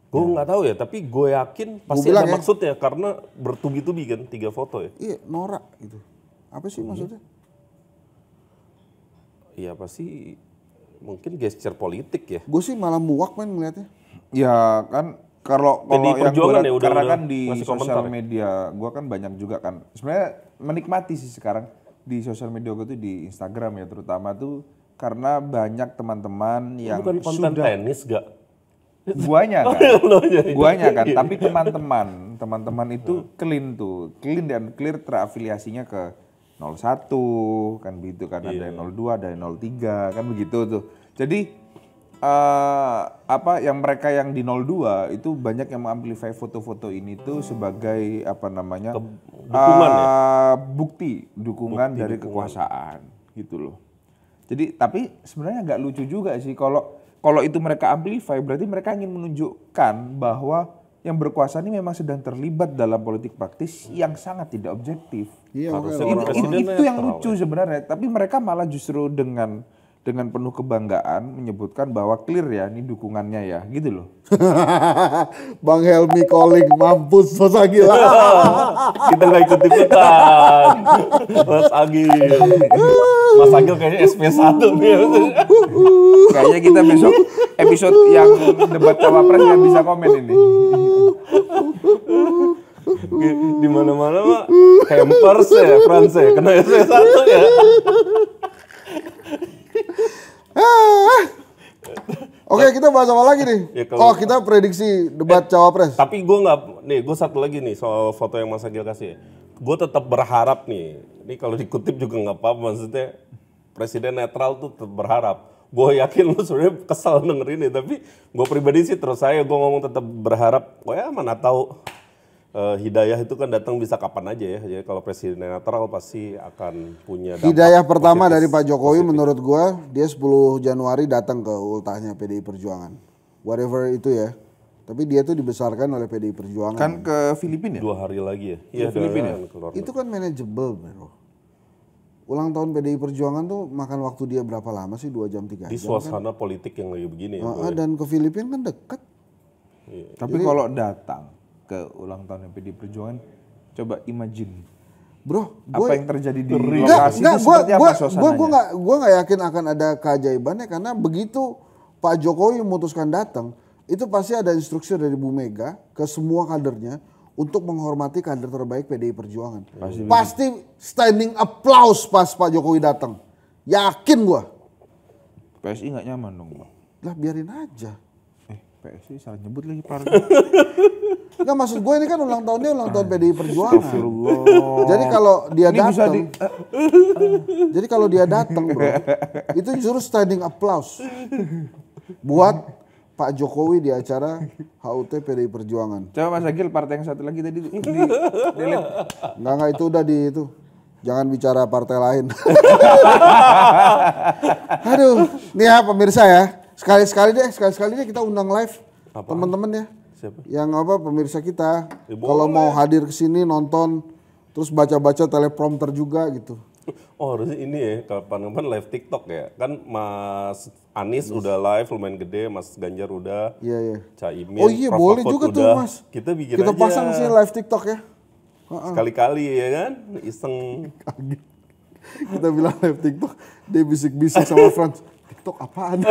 Gue nggak tahu ya, tapi gue yakin pasti ada maksudnya karena bertubi-tubi kan 3 foto ya. Iya, norak gitu. Apa sih maksudnya? Iya pasti mungkin gesture politik ya. Gue sih malah muak men ngeliatnya. Ya kan kalau yang gue karena kan di sosial ya? media gue kan banyak juga kan. Sebenarnya menikmati sih sekarang di sosial media gue tuh di Instagram ya terutama tuh karena banyak teman-teman yang bukan konten tenis gak? Guanya kan, tapi teman-teman itu clean dan clear terafiliasinya ke 01 kan begitu kan, ada yang 02, ada yang 03 kan begitu tuh. Jadi yang mereka yang di 02 itu banyak yang mengamplify foto-foto ini tuh sebagai Dukungan ya? Bukti dukungan dari kekuasaan gitu loh. Jadi tapi sebenarnya nggak lucu juga sih kalau itu mereka amplify, berarti mereka ingin menunjukkan bahwa yang berkuasa ini memang sedang terlibat dalam politik praktis yang sangat tidak objektif. Iya, Harusnya makanya presiden Itu yang netral lucu sebenarnya, tapi mereka malah justru dengan penuh kebanggaan menyebutkan bahwa clear ya ini dukungannya ya, gitu loh. Bang Helmi calling, mampus Mas Agil. Kita nggak ikut-ikutan. Mas Agil. Mas Agil kayaknya SP1 nih. Kayaknya kita besok episode yang debat cawapres nggak bisa komen ini. Di mana-mana mah hampers ya, France ya, kena SP1 ya. Oke, kita bahas apa lagi nih? Ya, kalau- Kita prediksi debat cawapres. Tapi gue nggak, nih gue satu lagi nih soal foto yang Mas Agil kasih. Gue tetap berharap nih, ini kalau dikutip juga nggak apa-apa, maksudnya presiden netral tuh tetap berharap. Gue yakin lu sebenarnya kesal dengerin ini, tapi gue pribadi sih terus saya gue ngomong tetap berharap. Oh ya mana tahu hidayah itu kan datang bisa kapan aja ya. Jadi kalau presiden netral pasti akan punya dampak Hidayah pertama positif. dari Pak Jokowi menurut gua, dia 10 Januari datang ke ultahnya PDI Perjuangan. Whatever itu ya. Tapi dia tuh dibesarkan oleh PDI Perjuangan. Kan ke Filipina ya? 2 hari lagi ya. Iya, Filipina. keluar. Itu kan manageable, bro. Ulang tahun PDI Perjuangan tuh makan waktu dia berapa lama sih? 2 jam 3 Di jam. suasana politik yang lagi begini ya. Dan ke Filipina kan deket. Tapi kalau datang ke ulang tahun PDI Perjuangan, coba imagine Bro, apa yang terjadi di Enggak, lokasi itu seperti apa suasananya. gua nggak yakin akan ada keajaibannya karena begitu Pak Jokowi memutuskan datang, itu pasti ada instruksi dari Bu Mega ke semua kadernya untuk menghormati kader terbaik PDI Perjuangan. Pasti standing applause pas Pak Jokowi datang. Yakin gua. PSI nggak nyaman dong, Pak. Lah biarin aja. PSI salah nyebut lagi parah. Enggak, maksud gue ini kan ulang tahun PDI Perjuangan. Astagfirullah. Jadi kalau dia Ini bisa datang, jadi kalau dia datang, bro, itu justru standing applause buat Pak Jokowi di acara HUT PDI Perjuangan. Coba Mas Agil partai yang satu lagi tadi di delete. Enggak itu udah di itu. Jangan bicara partai lain. Aduh, nih ya pemirsa ya. Sekali-sekali deh kita undang live teman-teman ya. Siapa? Yang pemirsa kita Ya, kalau boleh. mau hadir ke sini nonton terus baca-baca teleprompter juga gitu. Oh harusnya ini ya, kapan-kapan live TikTok ya. Kan Mas Anies udah live lumayan gede, Mas Ganjar udah, Iya. Caimin, Oh iya Prof. boleh Mahfud juga tuh udah. Mas. Kita bikin Kita aja. pasang sih live TikTok ya. Sekali-kali ya kan, iseng. Kita bilang live TikTok, dia bisik-bisik sama Frans. TikTok apaan?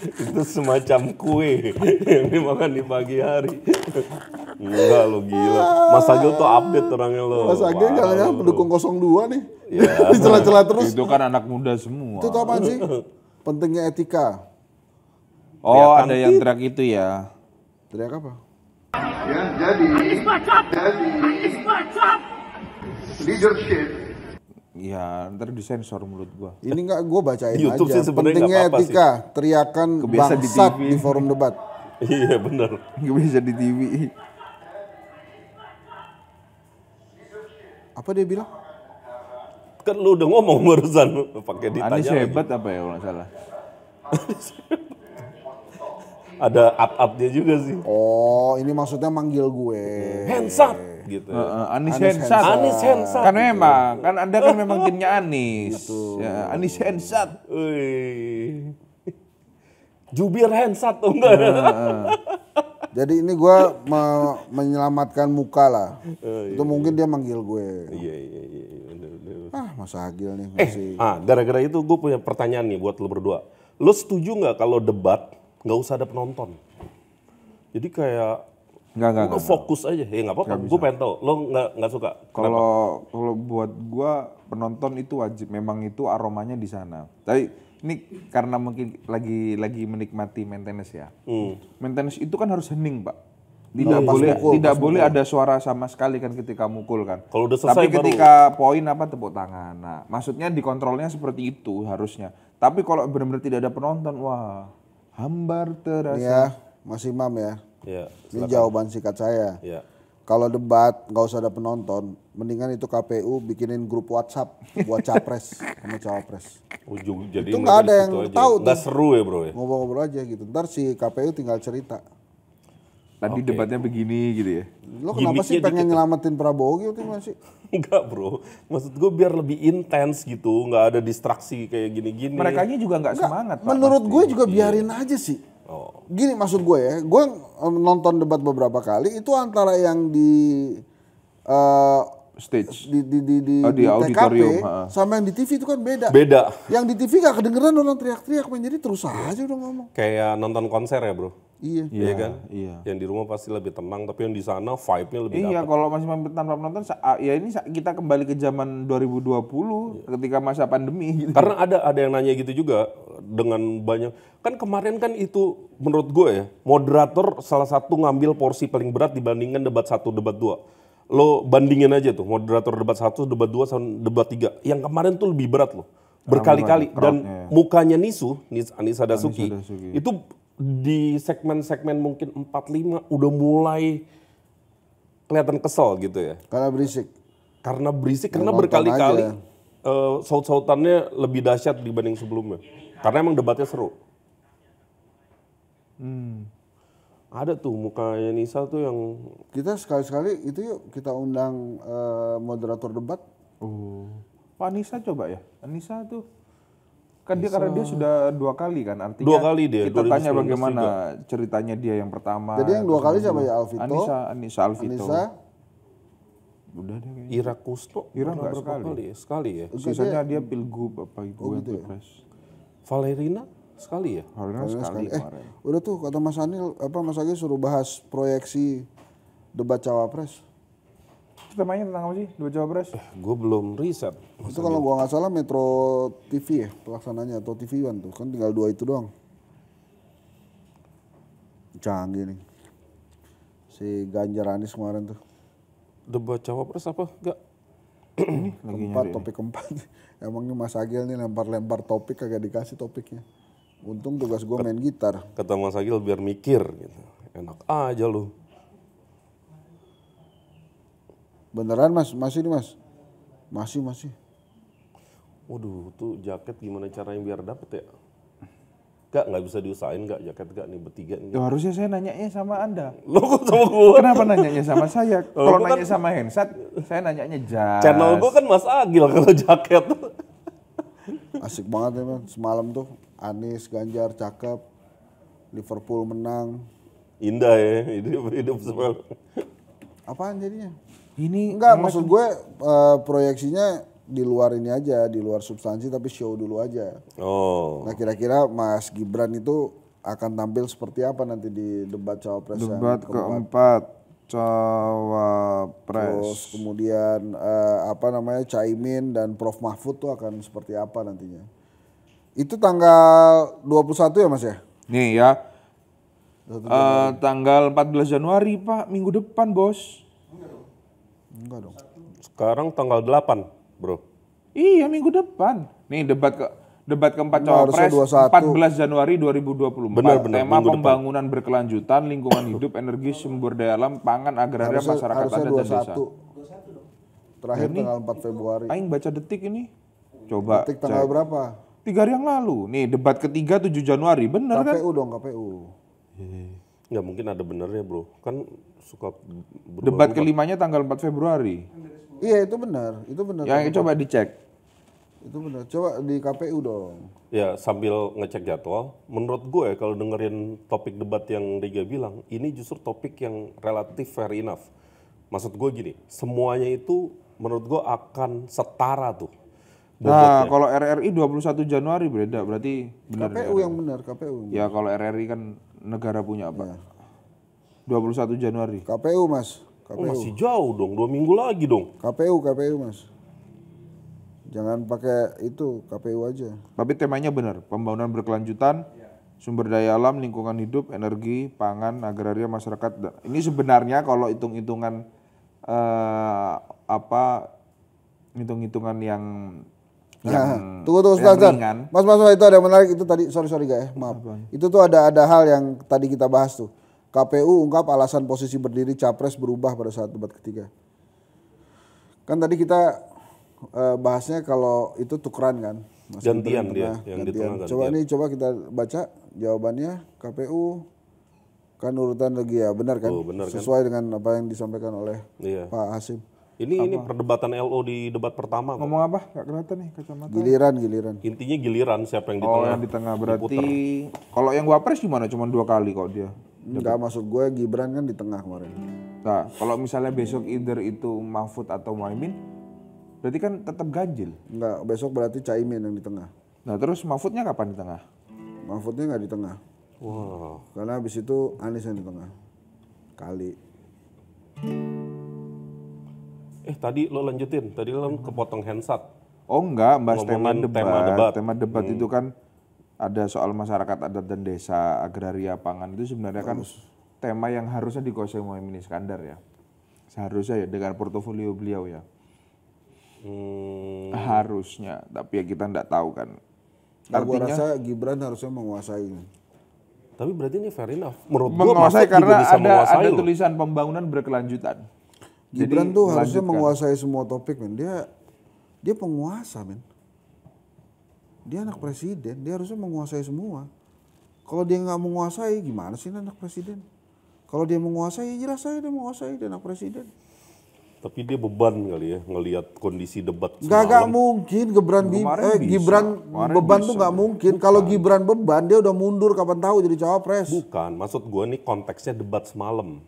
Itu semacam kue yang dimakan di pagi hari. Enggak lo gila. Mas Agil tuh update orangnya lo. Mas Agil Parah jangan-jangan lo. pendukung 02 nih. Iya. Celah-celah terus. Itu kan anak muda semua. Itu tuh apaan sih? Pentingnya etika. Oh, ada yang teriak itu ya. Teriak apa? Ya, jadi leadership Ya, ntar disensor mulut gua. Ini enggak, gue bacain YouTube aja. sih sebenarnya Pentingnya nggak apa-apa etika, teriakan Kebiasa di bangsat TV. di forum debat. Iya bener. Nggak bisa di TV. Apa dia bilang? Kan lu udah ngomong barusan pakai ditanya Anies lagi. hebat apa ya kalau nggak salah. Ada up-upnya juga sih. Oh, ini maksudnya manggil gue. Hands up gitu. Anies Anies Hensat. Anies Hensat. Kan memang, kan Anda kan memang timnya Anies. Ya, Anies Hensat. Wih. Jubir handsat tuh enggak. Jadi ini gue menyelamatkan muka lah. Itu mungkin dia manggil gue. Iya. Bener. Mas Agil nih masih. Gara-gara itu gue punya pertanyaan nih buat lo berdua. Lo setuju nggak kalau debat nggak usah ada penonton? Jadi kayak Enggak. lo fokus aja. Ya nggak apa-apa. Gue pengen tau. Lo nggak suka. Kenapa? Kalau buat gua penonton itu wajib, memang itu aromanya di sana. Tapi ini karena mungkin lagi menikmati maintenance ya. Maintenance itu kan harus hening, Pak. Tidak boleh ada suara sama sekali kan ketika mukul kan. Kalau udah selesai Tapi baru- ketika poin tepuk tangan. Nah, maksudnya dikontrolnya seperti itu harusnya. Tapi kalau benar-benar tidak ada penonton, wah, hambar terasa. Ya, Mas Imam ya. Ya. Ini jawaban singkat saya. Ya. kalau debat nggak usah ada penonton, mendingan itu KPU bikinin grup WhatsApp buat capres sama cawapres. Jadi Itu nggak ada yang tahu tuh. Nggak seru ya bro ya? Ngobrol-ngobrol aja gitu. Ntar si KPU tinggal cerita. Tadi debatnya begini gitu ya. Lo kenapa sih pengen nyelamatin Prabowo gitu sih? Enggak bro, maksud gue biar lebih intens gitu, nggak ada distraksi kayak gini-gini. Merekanya juga nggak semangat Pak. Menurut gue juga biarin aja sih. Gini maksud gue ya, gue nonton debat beberapa kali itu antara yang di Stage. di auditorium, TKP sama yang di TV itu kan beda. Beda. Yang di TV gak kedengeran orang teriak-teriak, jadi terus aja udah ngomong. Kayak nonton konser ya bro? Iya. Iya kan? Iya. Yang di rumah pasti lebih tenang, tapi yang di sana vibe-nya lebih Iya, dapet. kalau masih tanpa penonton, ya ini kita kembali ke zaman 2020 ketika masa pandemi gitu. Karena ada yang nanya gitu juga dengan banyak. Kan kemarin kan itu menurut gue ya, moderator salah satu ngambil porsi paling berat dibandingkan debat 1, debat 2. Lo bandingin aja tuh moderator debat 1, debat 2 sama debat 3. Yang kemarin tuh lebih berat loh. Berkali-kali. Dan mukanya Anissa Dasuki, itu di segmen-segmen mungkin 4-5 udah mulai kelihatan kesel gitu ya. Karena berisik. Karena berkali-kali saut-sautannya lebih dahsyat dibanding sebelumnya. Karena emang debatnya seru. Ada tuh mukanya Nisa tuh yang... Kita sekali-sekali itu yuk kita undang moderator debat. Pak Anissa coba ya. Anissa tuh kan dia karena dia sudah 2 kali kan, artinya 2 kali dia, kita tanya 2019 bagaimana juga. ceritanya dia yang pertama. Jadi yang 2 kali siapa ya? Alvito. Anissa Alvito. Anissa. Udah deh kayaknya. Ira Kusno. Ira pernah nggak berapa sekali. kali ya? Sekali ya. Sisanya dia pilgub apa itu gitu ya? pilpres. Valerina sekali ya. Harusnya sekali kemarin. Udah tuh kata Mas Anil, Mas Agil suruh bahas proyeksi debat cawapres. Temanya tentang apa sih? Debat cawapres? Gue belum riset. Itu kalau gua nggak salah Metro TV ya pelaksananya atau TV One tuh kan tinggal 2 itu doang. Canggih nih. Si Ganjar Anies kemarin tuh. Debat cawapres apa? Enggak. Topik keempat. Emangnya Mas Agil nih lempar-lempar topik kagak dikasih topiknya. Untung tugas gua main gitar. Kata Mas Agil biar mikir gitu. Enak aja lu. Beneran Mas? Masih nih Mas? Masih. Waduh, tuh jaket gimana caranya biar dapet ya? Nggak bisa diusahain nggak jaket nggak nih bertiga nih. Harusnya saya nanyanya sama Anda. Lo kok sama gue? Kenapa nanyanya sama saya? Kalau nanya sama Hensat, saya nanyanya jas. Channel gue kan Mas Agil kalau jaket. Asik banget ya Mas. Semalam tuh Anies, Ganjar cakep. Liverpool menang. Indah ya, hidup semalam. Apaan jadinya? Ini Enggak, maksud gue proyeksinya di luar ini aja, di luar substansi tapi show dulu aja. Oh. Nah kira-kira Mas Gibran itu akan tampil seperti apa nanti di debat cawapres yang debat keempat cawapres. Terus kemudian Caimin dan Prof Mahfud tuh akan seperti apa nantinya. Itu tanggal 21 ya Mas ya? Nih ya. Tanggal 14 Januari Pak, minggu depan Bos. Enggak dong. Sekarang tanggal 8, bro. Iya minggu depan. Nih debat keempat cawapres 14 Januari 2024. Benar, Tema pembangunan berkelanjutan, lingkungan hidup, energi, sumber daya alam, pangan, agraria, masyarakat adat dan desa. Terakhir tanggal 4 Februari. Aing baca detik ini. Coba. Detik tanggal berapa? 3 hari yang lalu. Nih debat ketiga 7 Januari. Bener kan? KPU dong, KPU. Nggak mungkin ada benernya bro. Kan suka debat kelimanya tanggal 4 Februari. Iya itu benar. Yang coba dicek. Itu benar. Coba di KPU dong. Ya sambil ngecek jadwal, menurut gue kalau dengerin topik debat yang Riga bilang, ini justru topik yang relatif fair enough. Maksud gue gini, semuanya itu menurut gue akan setara tuh. Nah kalau RRI 21 Januari beda, berarti benar. KPU yang benar, KPU. Ya kalau RRI kan negara punya apa? 21 Januari. KPU Mas. KPU. Oh, masih jauh dong, 2 minggu lagi dong. KPU Mas. Jangan pakai itu, KPU aja. Tapi temanya benar, pembangunan berkelanjutan, sumber daya alam, lingkungan hidup, energi, pangan, agraria, masyarakat. Ini sebenarnya kalau hitung-hitungan hitung-hitungan yang tunggu sebentar. Mas itu ada yang menarik itu tadi. Sorry guys, maaf. Itu tuh ada hal yang tadi kita bahas tuh. KPU ungkap alasan posisi berdiri capres berubah pada saat debat ketiga. Kan tadi kita bahasnya kalau itu tukeran kan. Gantian dia, yang di tengah Coba gantian. nih, coba kita baca jawabannya KPU kan urutan lagi ya, benar kan? Benar kan? Sesuai dengan apa yang disampaikan oleh Iya. Pak Hasim. Ini perdebatan LO di debat pertama kok. Ngomong apa? Gak kelihatan nih kacamata. Giliran. Intinya giliran siapa yang di Oh tengah. yang di tengah berarti. Kalau yang wapres gimana? Cuma 2 kali kok dia. Enggak, maksud gue Gibran kan di tengah kemarin. Nah, kalau misalnya besok either itu Mahfud atau Muhaimin, berarti kan tetap ganjil. Enggak, besok berarti Caimin yang di tengah. Nah terus Mahfudnya kapan di tengah? Mahfudnya nggak di tengah. Wah. Karena habis itu Anies yang di tengah. Kali. Tadi lo lanjutin. Tadi lo kepotong handsat. Oh enggak, bahas Ngomongin tema debat. tema debat. Itu kan ada soal masyarakat adat dan desa, agraria, pangan. Itu sebenarnya kan tema yang harusnya dikuasai Muhaimin Iskandar ya. Seharusnya ya dengan portofolio beliau ya. Harusnya, tapi ya kita enggak tahu kan. Nah, gue rasa Gibran harusnya menguasai. Tapi berarti ini fair enough. Menurut gua menguasai Mahfud juga karena bisa menguasai ada loh. tulisan pembangunan berkelanjutan. Gibran Jadi, tuh harusnya melanjutkan. menguasai semua topik, men. Dia penguasa, men. Dia anak presiden, dia harusnya menguasai semua. Kalau dia nggak menguasai, gimana sih anak presiden? Kalau dia menguasai, jelas saya dia menguasai, dia anak presiden. Tapi dia beban kali ya ngelihat kondisi debat Gak mungkin Gibran beban tuh nggak mungkin. Kalau Gibran beban dia udah mundur kapan tahu jadi cawapres. Bukan, maksud gue nih konteksnya debat semalam.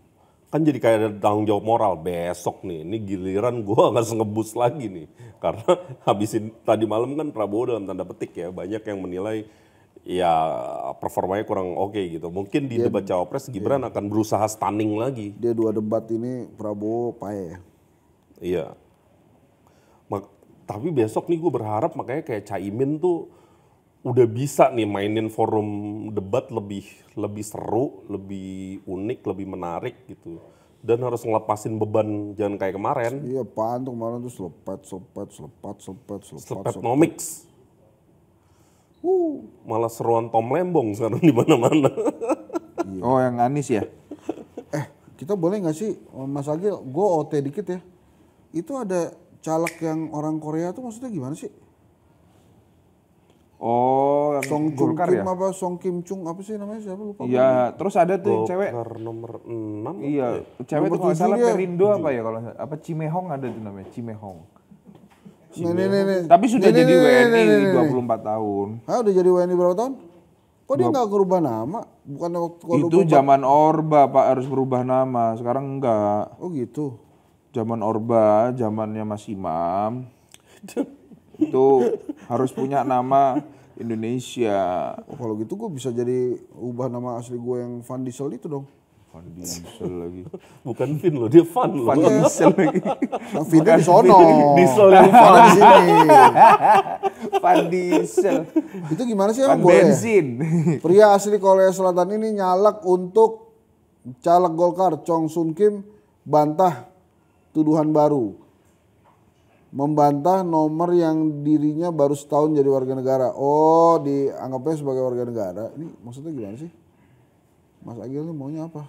Kan jadi kayak ada tanggung jawab moral besok nih. Ini giliran gue harus ngebus lagi nih. Karena habisin tadi malam kan Prabowo dalam tanda petik ya. Banyak yang menilai ya performanya kurang oke gitu. Mungkin di debat cawapres Gibran akan berusaha stunning lagi. Dia 2 debat ini Prabowo paye. Iya. Tapi besok nih gue berharap makanya kayak Caimin tuh udah bisa nih mainin forum debat lebih seru, lebih unik, lebih menarik gitu. Dan harus ngelepasin beban jangan kayak kemarin. Iya, apaan tuh kemarin tuh selepet. Slepetnomics. Malah seruan Tom Lembong sekarang di mana-mana. Oh yang Anies ya? Kita boleh nggak sih Mas Agil, gue OT dikit ya. Itu ada caleg yang orang Korea tuh maksudnya gimana sih? Oh, yang Song Golkar Kim ya? apa Song Kim Chung apa sih namanya, siapa lupa. Iya, terus ada tuh yang cewek. Golkar nomor 6. Iya, cewek Nomor tuh kalau 7 salah dia. Perindo apa ya kalau apa Cimehong ada tuh namanya, Cimehong. Nih. Tapi sudah Nih, jadi nih, WNI nih. 24 tahun. Hah, udah jadi WNI berapa tahun? Kok dia nggak kerubah nama? Bukan waktu Itu zaman Orba Pak harus berubah nama, sekarang enggak. Oh gitu. Zaman Orba, zamannya Mas Imam. Itu harus punya nama Indonesia. Oh, kalau gitu gue bisa jadi ubah nama asli gue yang Van Diesel itu dong. Van Diesel lagi. Bukan Vin loh, dia Van loh. Van Diesel lagi. Yang Vinnya di sono. Diesel yang Karena di sini. Van Diesel. Itu gimana sih Van emang boleh? bensin. Pria asli Korea Selatan ini nyalak untuk caleg Golkar Chong Sun Kim bantah tuduhan baru. Membantah nomor yang dirinya baru setahun jadi warga negara. Oh, dianggapnya sebagai warga negara. Ini maksudnya gimana sih? Mas Agil ini maunya apa?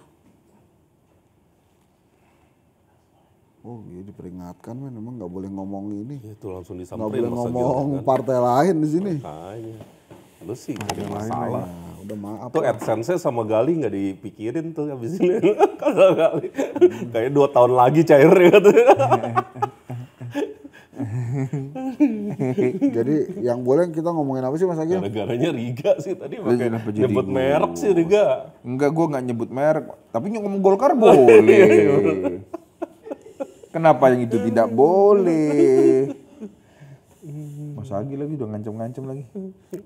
Oh, iya diperingatkan men, emang nggak boleh ngomong ini. Itu langsung Nggak disamperin boleh Mas Agil, ngomong kan. partai lain di sini. Makanya. Lu sih gak ada masalah. Nah, udah maaf. Tuh AdSense sama Gali gak dipikirin tuh habis ini. Kalau Gali kayaknya 2 tahun lagi cair ya. Jadi yang boleh kita ngomongin apa sih Mas Agil? Gara-garanya Riga sih tadi pakai Kenapa jadi nyebut gua? merek sih Riga. Enggak, gue nggak nyebut merek. Tapi ngomong Golkar boleh. Kenapa yang itu tidak boleh? Mas Agi lagi udah ngancem-ngancem lagi.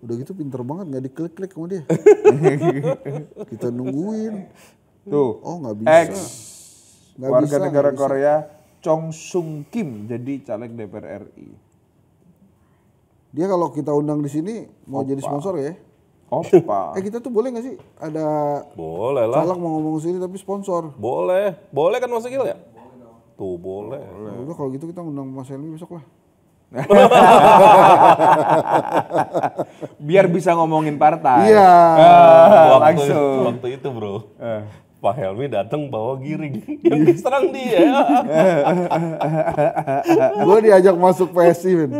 Udah gitu pinter banget nggak diklik-klik sama dia. Kita nungguin. Tuh. Oh nggak bisa. Ex Nggak warga bisa, negara nggak bisa. Korea Chong Sung Kim jadi caleg DPR RI. Dia kalau kita undang di sini mau jadi sponsor ya? Opa. Kita tuh boleh nggak sih ada Boleh lah. caleg mau ngomong sini tapi sponsor? Boleh. Boleh kan Mas Agil ya? Tuh boleh. Nah, udah kalau gitu kita undang Mas Helmi besok lah. Biar bisa ngomongin partai. Iya. Langsung. Waktu itu bro. Pak Helmi datang bawa giring yang serang dia. Gue diajak masuk PSI, men.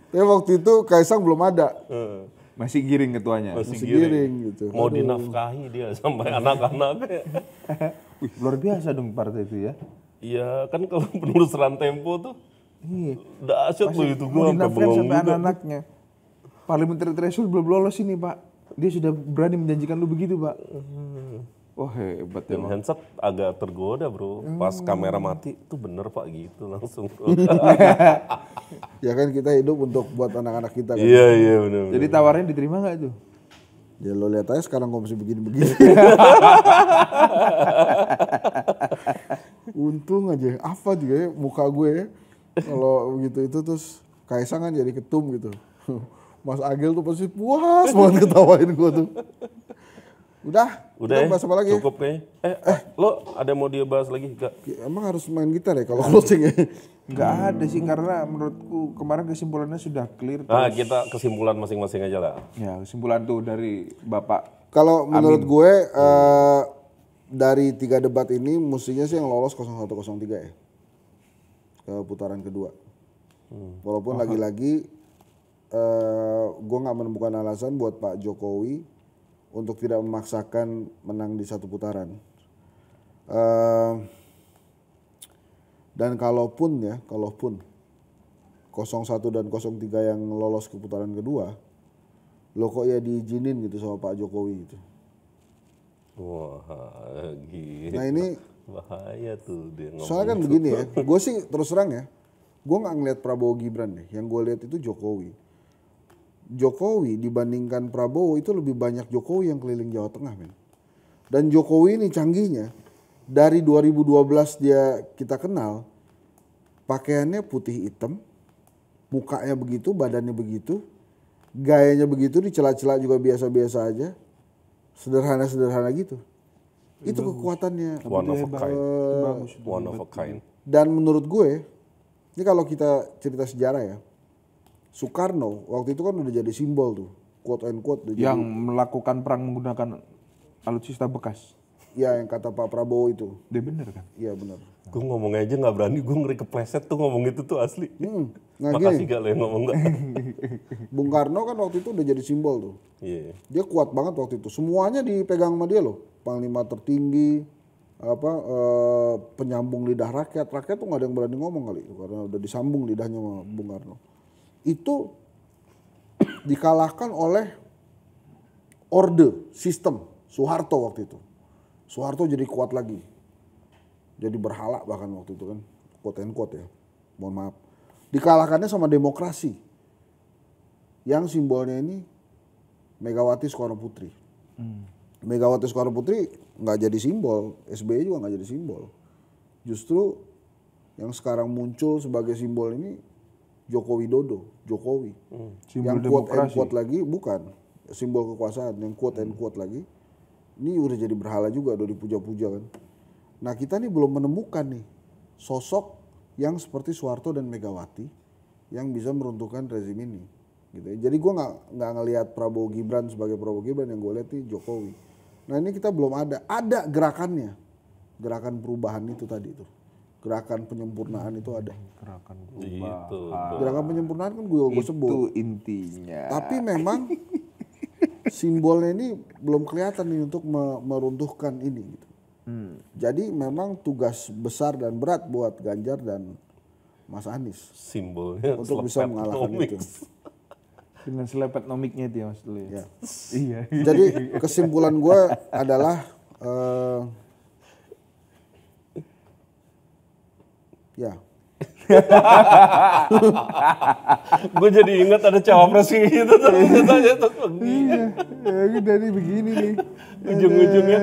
Tapi waktu itu Kaisang belum ada. Masih giring ketuanya. Masih giring gitu. Mau dinafkahi dia sampai anak-anaknya. Wih, luar biasa dong partai itu ya. Iya kan kalau penelusuran Tempo tuh Iya. dahsyat loh itu Mau gue sampai dinafkahin bengong sampai juga. anak-anaknya. Parliamentary threshold belum lolos ini Pak. Dia sudah berani menjanjikan lu begitu Pak. Oh hebat ya. Dan Hanset agak tergoda bro, pas kamera mati tuh bener Pak gitu langsung. Ya kan kita hidup untuk buat anak-anak kita kan. Iya bener. Jadi tawarannya diterima nggak tuh? Ya lo lihat aja sekarang kok masih begini-begini. Untung aja, apa juga ya muka gue ya. Kalau begitu itu terus Kaisang kan jadi ketum gitu. Mas Agil tuh pasti puas banget ketawain gue tuh. Udah Udah ya, bahas apa lagi? cukup kayaknya. Lo ada mau dia bahas lagi gak? Emang harus main gitar ya kalau closing ya? Nggak ada sih karena menurutku kemarin kesimpulannya sudah clear. Nah kita kesimpulan masing-masing aja lah. Ya kesimpulan tuh dari Bapak. Kalau menurut gue dari 3 debat ini mestinya sih yang lolos 0103 ya ke putaran kedua. Walaupun lagi-lagi gue nggak menemukan alasan buat Pak Jokowi untuk tidak memaksakan menang di 1 putaran. Dan kalaupun 01 dan 03 yang lolos ke putaran kedua, lo kok ya diizinin gitu sama Pak Jokowi gitu. Wah gitu. Nah ini bahaya tuh dia ngomong. soalnya kan begini ya, gue sih terus terang ya, gue nggak ngeliat Prabowo Gibran deh, yang gue lihat itu Jokowi. Jokowi dibandingkan Prabowo itu lebih banyak Jokowi yang keliling Jawa Tengah, men. Dan Jokowi ini canggihnya, dari 2012 dia kita kenal, pakaiannya putih hitam, mukanya begitu, badannya begitu, gayanya begitu, di celah-celah juga biasa-biasa aja, sederhana-sederhana gitu. Itu kekuatannya. One of a kind. Bagus. One of a kind. Dan menurut gue, ini kalau kita cerita sejarah ya, Soekarno waktu itu kan udah jadi simbol tuh, quote and quote. Yang melakukan perang menggunakan alutsista bekas. Ya yang kata Pak Prabowo itu. Dia bener kan? Iya benar. Gue ngomong aja nggak berani, gue ngeri kepleset tuh ngomong itu tuh asli. Nah Makasih gini, gak lo yang ngomong gak? Bung Karno kan waktu itu udah jadi simbol tuh. Iya. Dia kuat banget waktu itu. Semuanya dipegang sama dia loh. Panglima tertinggi, penyambung lidah rakyat. Rakyat tuh nggak ada yang berani ngomong kali, karena udah disambung lidahnya sama Bung Karno. Itu dikalahkan oleh orde sistem Soeharto waktu itu. Soeharto jadi kuat lagi, jadi berhala bahkan waktu itu kan, quote and quote ya, mohon maaf. Dikalahkannya sama demokrasi, yang simbolnya ini Megawati Soekarno Putri. Megawati Soekarno Putri nggak jadi simbol, SBY juga nggak jadi simbol. Justru yang sekarang muncul sebagai simbol ini Joko Widodo, Jokowi. Simbol Yang quote and demokrasi. quote lagi bukan simbol kekuasaan, yang quote and quote lagi. Ini udah jadi berhala juga, udah dipuja-puja kan. Nah kita nih belum menemukan nih sosok yang seperti Soeharto dan Megawati yang bisa meruntuhkan rezim ini. Gitu ya. Jadi gue nggak ngelihat Prabowo Gibran sebagai Prabowo Gibran, yang gue lihat nih Jokowi. Nah ini kita belum ada gerakannya, gerakan perubahan itu tadi tuh. Gerakan penyempurnaan itu ada. Gerakan Gitu. Gerakan penyempurnaan kan gue sebut. itu intinya. Tapi memang simbolnya ini belum kelihatan nih untuk meruntuhkan ini. Gitu. Jadi memang tugas besar dan berat buat Ganjar dan Mas Anies Simbolnya untuk bisa mengalahkan itu. Dengan selepet nomiknya itu ya Mas Dulu ya. Ya. Iya. Jadi kesimpulan gue adalah ya. Gue jadi ingat ada cawapres kayak gitu tuh. Iya. Ya, dari begini nih. Ujung-ujungnya.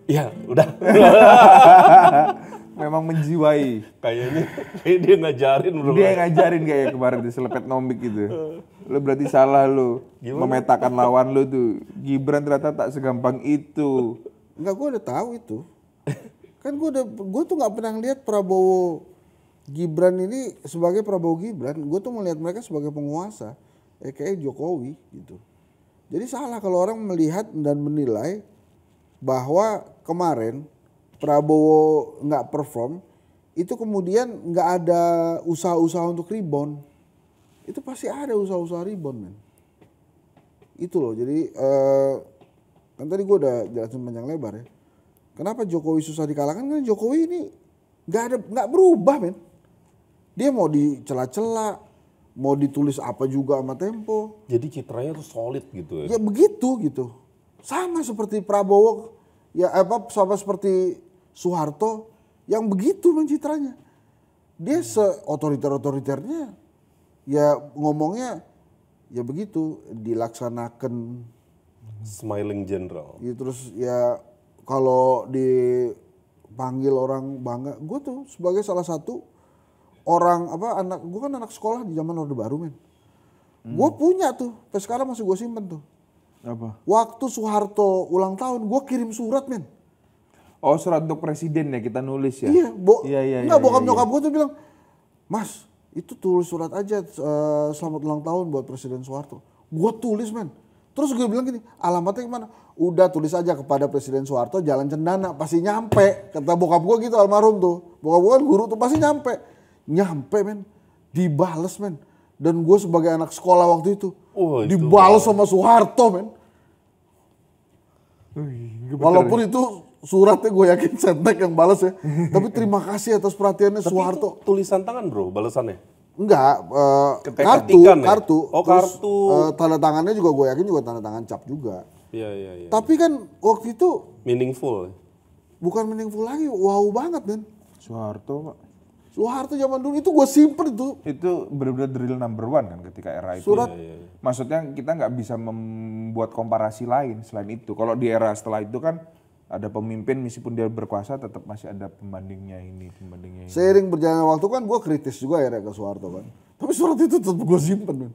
Ya udah. Memang menjiwai. Kayaknya kayak dia ngajarin bro. Dia yang ngajarin kayak kemarin di selepet nomik gitu. Lu berarti salah lu. Memetakan lawan lu tuh. Gibran ternyata tak segampang itu. Enggak, gue udah tahu itu. Kan gue tuh nggak pernah lihat Prabowo Gibran ini sebagai Prabowo Gibran. Gue tuh melihat mereka sebagai penguasa, kayak Jokowi gitu. Jadi salah kalau orang melihat dan menilai bahwa kemarin Prabowo nggak perform, itu kemudian nggak ada usaha-usaha untuk rebound. Itu pasti ada usaha-usaha rebound, men. Itu loh, jadi kan tadi gue udah jelasin panjang lebar ya. Kenapa Jokowi susah dikalahkan? Karena Jokowi ini nggak berubah, men. Dia mau dicela-cela, mau ditulis apa juga sama Tempo. Jadi citranya tuh solid gitu ya. Ya begitu gitu. Sama seperti Prabowo, ya sama seperti Soeharto yang begitu mencitranya. Dia seotoriter-otoriternya ya ngomongnya ya begitu, dilaksanakan Smiling general. ya, terus ya kalau dipanggil orang bangga. Gue tuh sebagai salah satu orang gue kan anak sekolah di zaman Orde Baru, men. Gue punya tuh, sampai sekarang masih gue simpen tuh. Apa? Waktu Soeharto ulang tahun, gue kirim surat, men. Oh, surat untuk presiden ya kita nulis ya? Iya, bokap nyokap gue tuh bilang, Mas, itu tulis surat aja selamat ulang tahun buat Presiden Soeharto. Gue tulis, men. Terus gue bilang gini, alamatnya gimana? Udah tulis aja kepada Presiden Soeharto, Jalan Cendana, pasti nyampe. Kata bokap gue gitu, almarhum tuh. Bokap gue kan guru tuh, pasti nyampe. Nyampe, men. Dibales, men. Dan gue sebagai anak sekolah waktu itu, dibales sama Soeharto, men. Walaupun itu suratnya gue yakin Setnek yang balas ya. Tapi terima kasih atas perhatiannya Soeharto. Itu tulisan tangan bro, balasannya? Enggak, kartu. Oh, Terus, kartu. tanda tangannya juga gue yakin juga tanda tangan cap juga. Iya. Tapi kan waktu itu Meaningful. bukan meaningful lagi, wow banget, men. Soeharto, Pak. Soeharto zaman dulu itu gue simpen itu. Itu benar-benar drill number one kan ketika era itu. Surat. Maksudnya kita nggak bisa membuat komparasi lain selain itu. Kalau di era setelah itu kan ada pemimpin meskipun dia berkuasa tetap masih ada pembandingnya ini. Seiring berjalannya waktu kan gue kritis juga ya ke Soeharto kan. Tapi surat itu tetap gue simpen, men.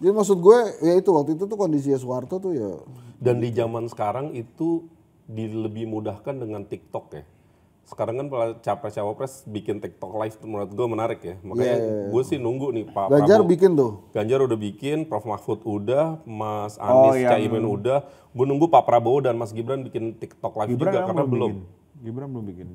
Jadi maksud gue ya itu waktu itu tuh kondisinya Soeharto tuh ya. Dan di zaman sekarang itu lebih mudahkan dengan TikTok ya. Sekarang kan capres-cawapres bikin TikTok live menurut gue menarik ya. Makanya gue sih nunggu nih Pak Ganjar Prabowo. bikin tuh. Ganjar udah bikin, Prof Mahfud udah, Mas Anies, Caimin udah. Gue nunggu Pak Prabowo dan Mas Gibran bikin TikTok live juga karena belum. Gibran belum bikin.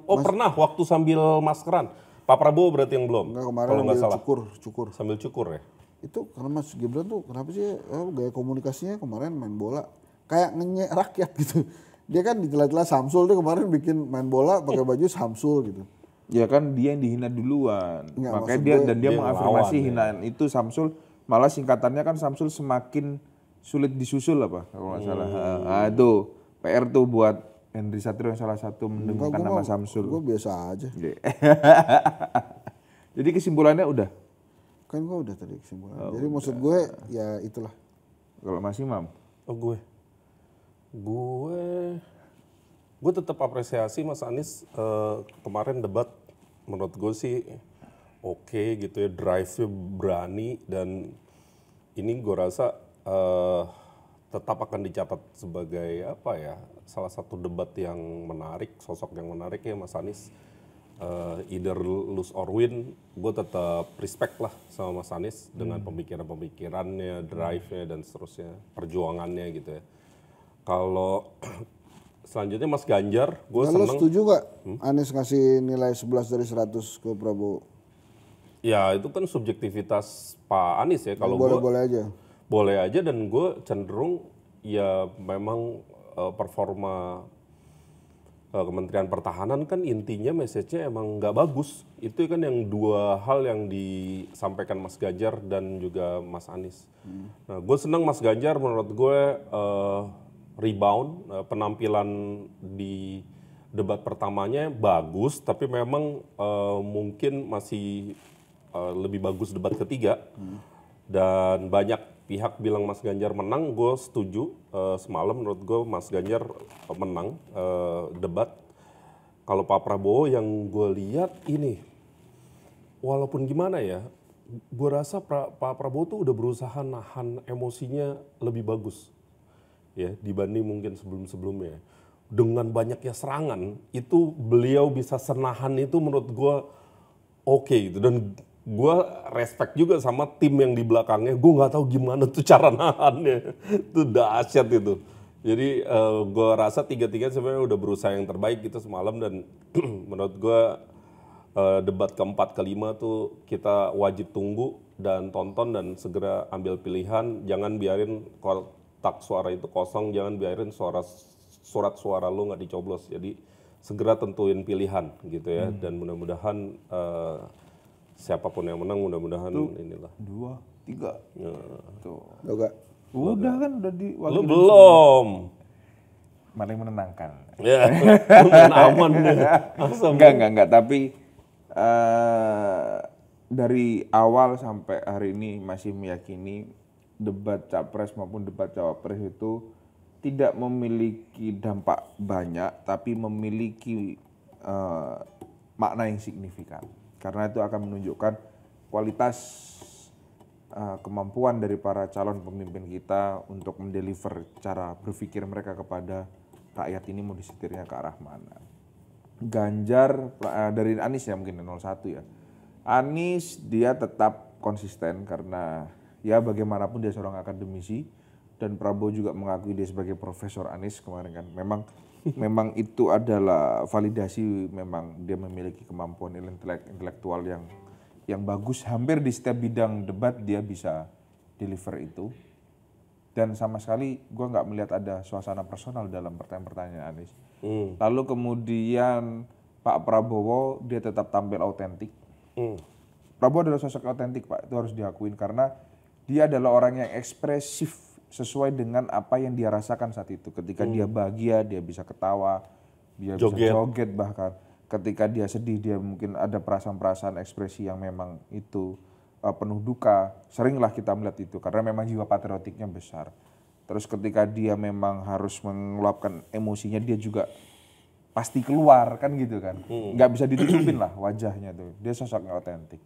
Pernah waktu sambil maskeran. Pak Prabowo berarti yang belum. Enggak, kemarin kalau nggak salah. cukur. Sambil cukur ya. Itu karena Mas Gibran tuh kenapa sih gaya komunikasinya kemarin main bola kayak ngenyek rakyat gitu. Dia kan di telah-telah Samsul, dia kemarin bikin main bola pakai baju Samsul gitu. Ya kan dia yang dihina duluan. Enggak, Makanya dia mengafirmasi ngelawan, hinaan itu Samsul, malah singkatannya kan Samsul semakin sulit disusul apa kalau nggak salah. Itu PR tuh buat Henry Satrio yang salah satu mendengungkan nama Samsul. Gue biasa aja. Jadi kesimpulannya udah. Kan gue udah tadi kesimpulan. Jadi maksud gue ya itulah. Kalau Mas Imam. Oh gue tetap apresiasi Mas Anies kemarin debat menurut gue sih oke gitu ya, drive-nya berani dan ini gue rasa tetap akan dicatat sebagai apa ya, salah satu debat yang menarik, sosok yang menarik ya Mas Anies. Either lose or win, gue tetap respect lah sama Mas Anies dengan pemikiran-pemikirannya, drive-nya dan seterusnya, perjuangannya gitu ya. Kalau selanjutnya Mas Ganjar, gue seneng. Lo setuju gak Anies ngasih nilai 11 dari 100 ke Prabowo? Ya itu kan subjektivitas Pak Anies ya. Kalau boleh aja. Boleh aja dan gue cenderung ya memang performa Kementerian Pertahanan kan intinya message-nya emang nggak bagus. Itu kan yang dua hal yang disampaikan Mas Ganjar dan juga Mas Anies. Nah, gue senang Mas Ganjar menurut gue rebound, penampilan di debat pertamanya bagus, tapi memang mungkin masih lebih bagus debat ketiga. Dan banyak pihak bilang Mas Ganjar menang, gue setuju. Semalam menurut gue Mas Ganjar menang debat. Kalau Pak Prabowo yang gue lihat ini, walaupun gimana ya, gue rasa Pak Prabowo tuh udah berusaha nahan emosinya lebih bagus ya dibanding mungkin sebelum-sebelumnya. Dengan banyaknya serangan, itu beliau bisa senahan itu menurut gue oke gitu. Dan gue respect juga sama tim yang di belakangnya. Gue nggak tahu gimana tuh cara nahannya. Itu dahsyat itu. Jadi gue rasa tiga-tiga sebenarnya udah berusaha yang terbaik gitu semalam dan menurut gue debat keempat kelima tuh kita wajib tunggu dan tonton dan segera ambil pilihan. Jangan biarin kotak suara itu kosong, jangan biarin surat suara lo nggak dicoblos. Jadi segera tentuin pilihan gitu ya dan mudah-mudahan siapapun yang menang mudah-mudahan inilah. 2, 3. Tuh. Udah kan udah di Lu belum. Mana yang menenangkan? Ya, lumayan aman deh. Enggak. Tapi dari awal sampai hari ini masih meyakini debat capres maupun debat cawapres itu tidak memiliki dampak banyak, tapi memiliki makna yang signifikan. Karena itu akan menunjukkan kualitas kemampuan dari para calon pemimpin kita untuk mendeliver cara berpikir mereka kepada rakyat ini mau disetirnya ke arah mana. Ganjar dari Anies ya mungkin 01 ya. Anies dia tetap konsisten karena ya bagaimanapun dia seorang akademisi dan Prabowo juga mengakui dia sebagai Profesor Anies kemarin kan. Memang itu adalah validasi memang dia memiliki kemampuan intelektual yang bagus, hampir di setiap bidang debat dia bisa deliver itu. Dan sama sekali gue nggak melihat ada suasana personal dalam pertanyaan Anies. Lalu kemudian Pak Prabowo dia tetap tampil autentik. Prabowo adalah sosok autentik Pak, itu harus diakuin karena dia adalah orang yang ekspresif sesuai dengan apa yang dia rasakan saat itu. Ketika dia bahagia dia bisa ketawa, dia bisa joget bahkan. Ketika dia sedih, dia mungkin ada perasaan-perasaan ekspresi yang memang itu penuh duka. Seringlah kita melihat itu, karena memang jiwa patriotiknya besar. Terus ketika dia memang harus mengeluapkan emosinya, dia juga pasti keluar, kan gitu kan. Nggak bisa ditutupin lah wajahnya tuh, dia sosoknya otentik.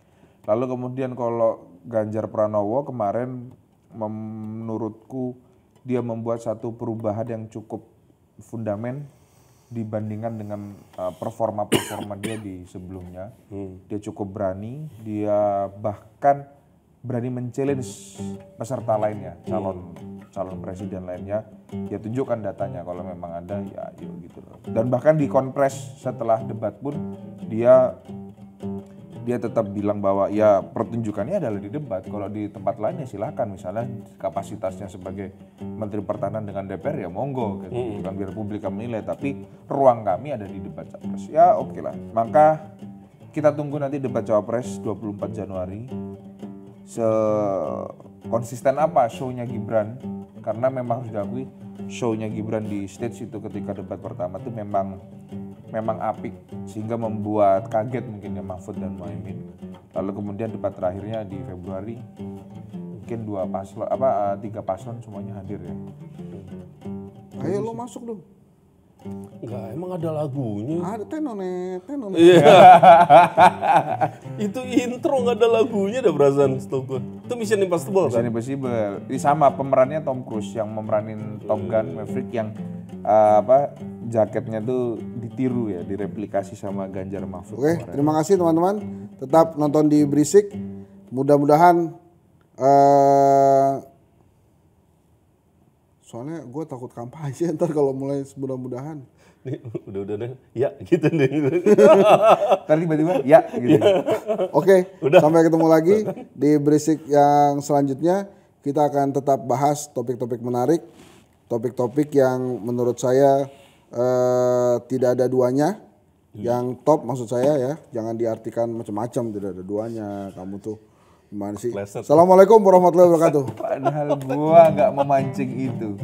Lalu kemudian kalau Ganjar Pranowo kemarin menurutku dia membuat satu perubahan yang cukup fundamental dibandingkan dengan performa dia di sebelumnya. Dia cukup berani, dia bahkan berani men-challenge peserta lainnya, calon presiden lainnya. Dia tunjukkan datanya kalau memang ada ya yuk gitu loh. Dan bahkan di konpres setelah debat pun dia tetap bilang bahwa ya pertunjukannya adalah di debat. Kalau di tempat lainnya silahkan, misalnya kapasitasnya sebagai Menteri Pertahanan dengan DPR ya monggo, gitu kan, biar publik menilai. Tapi ruang kami ada di debat capres. Ya oke lah. Maka kita tunggu nanti debat cawapres 24 Januari. Konsisten apa show-nya Gibran? Karena memang harus diakui show-nya Gibran di stage itu ketika debat pertama itu memang apik sehingga membuat kaget mungkin ya Mahfud dan Muhaimin. Lalu kemudian debat terakhirnya di Februari mungkin 3 paslon semuanya hadir ya. Ayo lo masuk dong. Enggak, emang ada lagunya. Ada tenone. Itu intro nggak ada lagunya dah perasaan setahu gue. Itu Mission Impossible kan? Mission Impossible. Ini sama pemerannya Tom Cruise yang memeranin Top Gun Maverick yang jaketnya tuh ditiru ya, direplikasi sama Ganjar Mahfud. Oke, terima kasih teman-teman. Tetap nonton di Berisik. Mudah-mudahan soalnya gue takut kampanye ntar kalau mulai mudah-mudahan. Nih, udah deh. Ya, gitu deh. Tadi tiba-tiba ya gitu. Oke, sampai ketemu lagi di Berisik yang selanjutnya. Kita akan tetap bahas topik-topik menarik, topik-topik yang menurut saya tidak ada duanya, yang top maksud saya ya, jangan diartikan macam-macam, tidak ada duanya. Kamu tuh gimana sih? Assalamualaikum warahmatullahi wabarakatuh. Padahal gua nggak memancing itu.